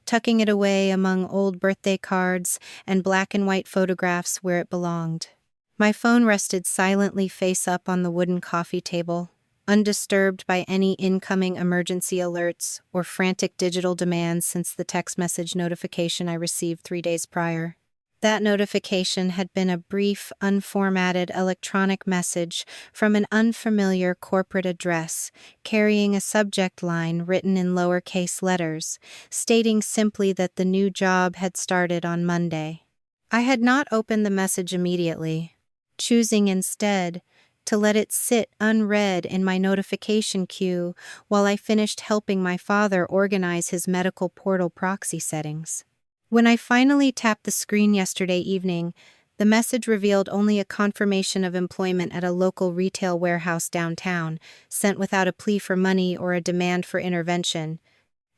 tucking it away among old birthday cards and black and white photographs where it belonged. My phone rested silently face up on the wooden coffee table, undisturbed by any incoming emergency alerts or frantic digital demands since the text message notification I received 3 days prior. That notification had been a brief, unformatted electronic message from an unfamiliar corporate address, carrying a subject line written in lowercase letters, stating simply that the new job had started on Monday. I had not opened the message immediately, choosing instead to let it sit unread in my notification queue while I finished helping my father organize his medical portal proxy settings. When I finally tapped the screen yesterday evening, the message revealed only a confirmation of employment at a local retail warehouse downtown, sent without a plea for money or a demand for intervention.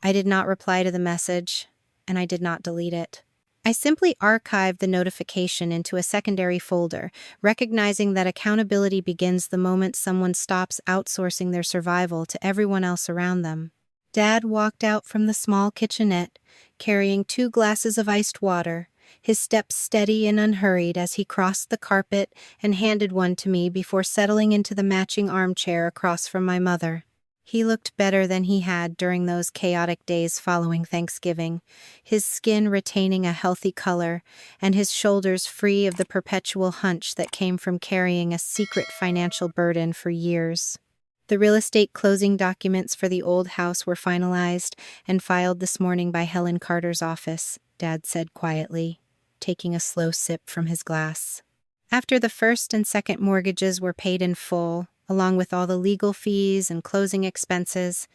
I did not reply to the message, and I did not delete it. I simply archived the notification into a secondary folder, recognizing that accountability begins the moment someone stops outsourcing their survival to everyone else around them. Dad walked out from the small kitchenette, carrying 2 glasses of iced water, his steps steady and unhurried as he crossed the carpet and handed one to me before settling into the matching armchair across from my mother. He looked better than he had during those chaotic days following Thanksgiving, his skin retaining a healthy color and his shoulders free of the perpetual hunch that came from carrying a secret financial burden for years. The real estate closing documents for the old house were finalized and filed this morning by Helen Carter's office, Dad said quietly, taking a slow sip from his glass. After the first and second mortgages were paid in full, along with all the legal fees and closing expenses,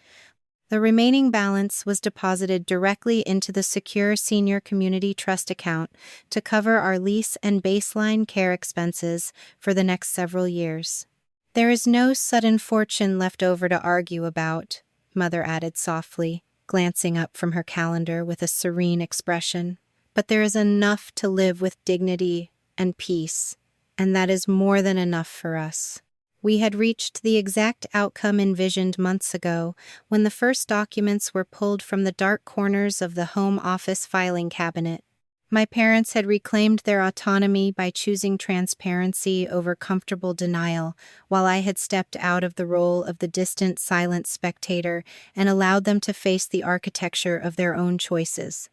the remaining balance was deposited directly into the secure senior community trust account to cover our lease and baseline care expenses for the next several years. There is no sudden fortune left over to argue about, Mother added softly, glancing up from her calendar with a serene expression. But there is enough to live with dignity and peace, and that is more than enough for us. We had reached the exact outcome envisioned months ago when the first documents were pulled from the dark corners of the home office filing cabinet. My parents had reclaimed their autonomy by choosing transparency over comfortable denial, while I had stepped out of the role of the distant, silent spectator and allowed them to face the architecture of their own choices.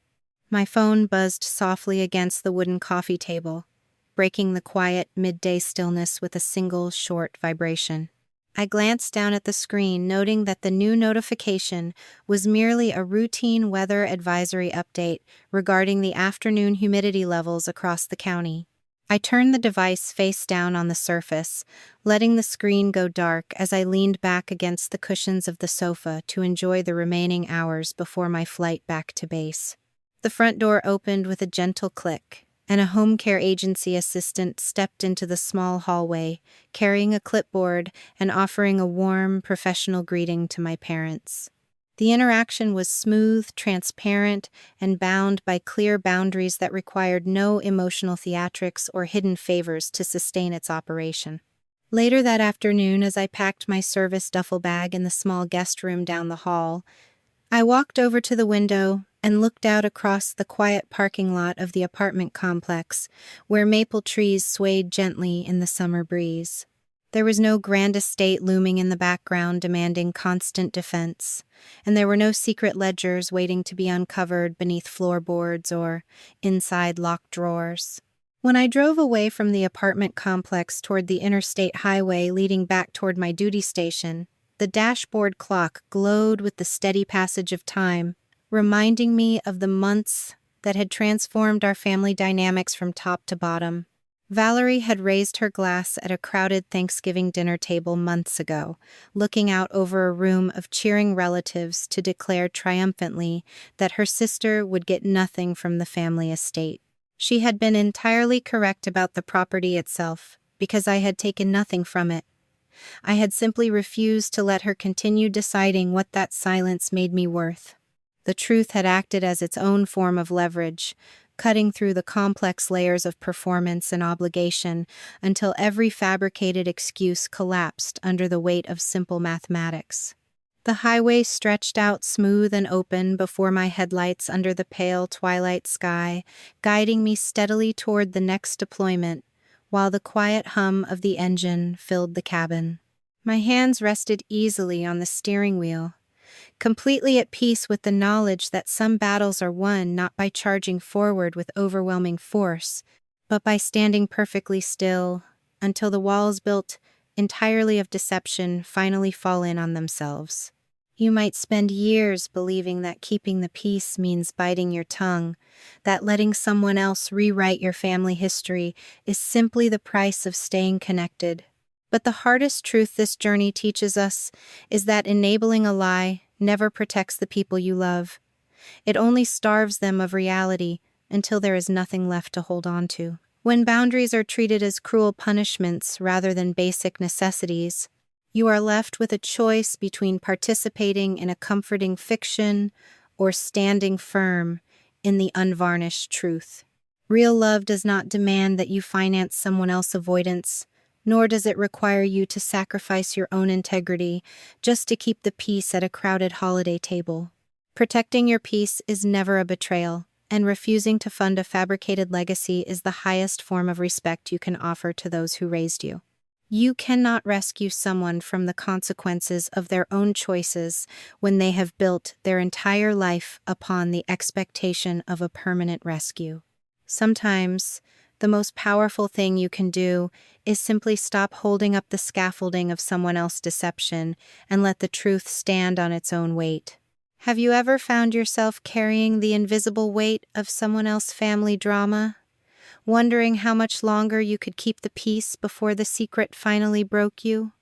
My phone buzzed softly against the wooden coffee table, breaking the quiet midday stillness with a single short vibration. I glanced down at the screen, noting that the new notification was merely a routine weather advisory update regarding the afternoon humidity levels across the county. I turned the device face down on the surface, letting the screen go dark as I leaned back against the cushions of the sofa to enjoy the remaining hours before my flight back to base. The front door opened with a gentle click, and a home care agency assistant stepped into the small hallway, carrying a clipboard and offering a warm, professional greeting to my parents. The interaction was smooth, transparent, and bound by clear boundaries that required no emotional theatrics or hidden favors to sustain its operation. Later that afternoon, as I packed my service duffel bag in the small guest room down the hall, I walked over to the window and looked out across the quiet parking lot of the apartment complex, where maple trees swayed gently in the summer breeze. There was no grand estate looming in the background demanding constant defense, and there were no secret ledgers waiting to be uncovered beneath floorboards or inside locked drawers. When I drove away from the apartment complex toward the interstate highway leading back toward my duty station, the dashboard clock glowed with the steady passage of time, reminding me of the months that had transformed our family dynamics from top to bottom. Valerie had raised her glass at a crowded Thanksgiving dinner table months ago, looking out over a room of cheering relatives to declare triumphantly that her sister would get nothing from the family estate. She had been entirely correct about the property itself, because I had taken nothing from it. I had simply refused to let her continue deciding what that silence made me worth. The truth had acted as its own form of leverage, cutting through the complex layers of performance and obligation until every fabricated excuse collapsed under the weight of simple mathematics. The highway stretched out smooth and open before my headlights under the pale twilight sky, guiding me steadily toward the next deployment, while the quiet hum of the engine filled the cabin. My hands rested easily on the steering wheel, completely at peace with the knowledge that some battles are won not by charging forward with overwhelming force, but by standing perfectly still until the walls built entirely of deception finally fall in on themselves. You might spend years believing that keeping the peace means biting your tongue, that letting someone else rewrite your family history is simply the price of staying connected. But the hardest truth this journey teaches us is that enabling a lie never protects the people you love. It only starves them of reality until there is nothing left to hold on to. When boundaries are treated as cruel punishments rather than basic necessities, you are left with a choice between participating in a comforting fiction or standing firm in the unvarnished truth. Real love does not demand that you finance someone else's avoidance, nor does it require you to sacrifice your own integrity just to keep the peace at a crowded holiday table. Protecting your peace is never a betrayal, and refusing to fund a fabricated legacy is the highest form of respect you can offer to those who raised you. You cannot rescue someone from the consequences of their own choices when they have built their entire life upon the expectation of a permanent rescue. Sometimes, the most powerful thing you can do is simply stop holding up the scaffolding of someone else's deception and let the truth stand on its own weight. Have you ever found yourself carrying the invisible weight of someone else's family drama, wondering how much longer you could keep the peace before the secret finally broke you?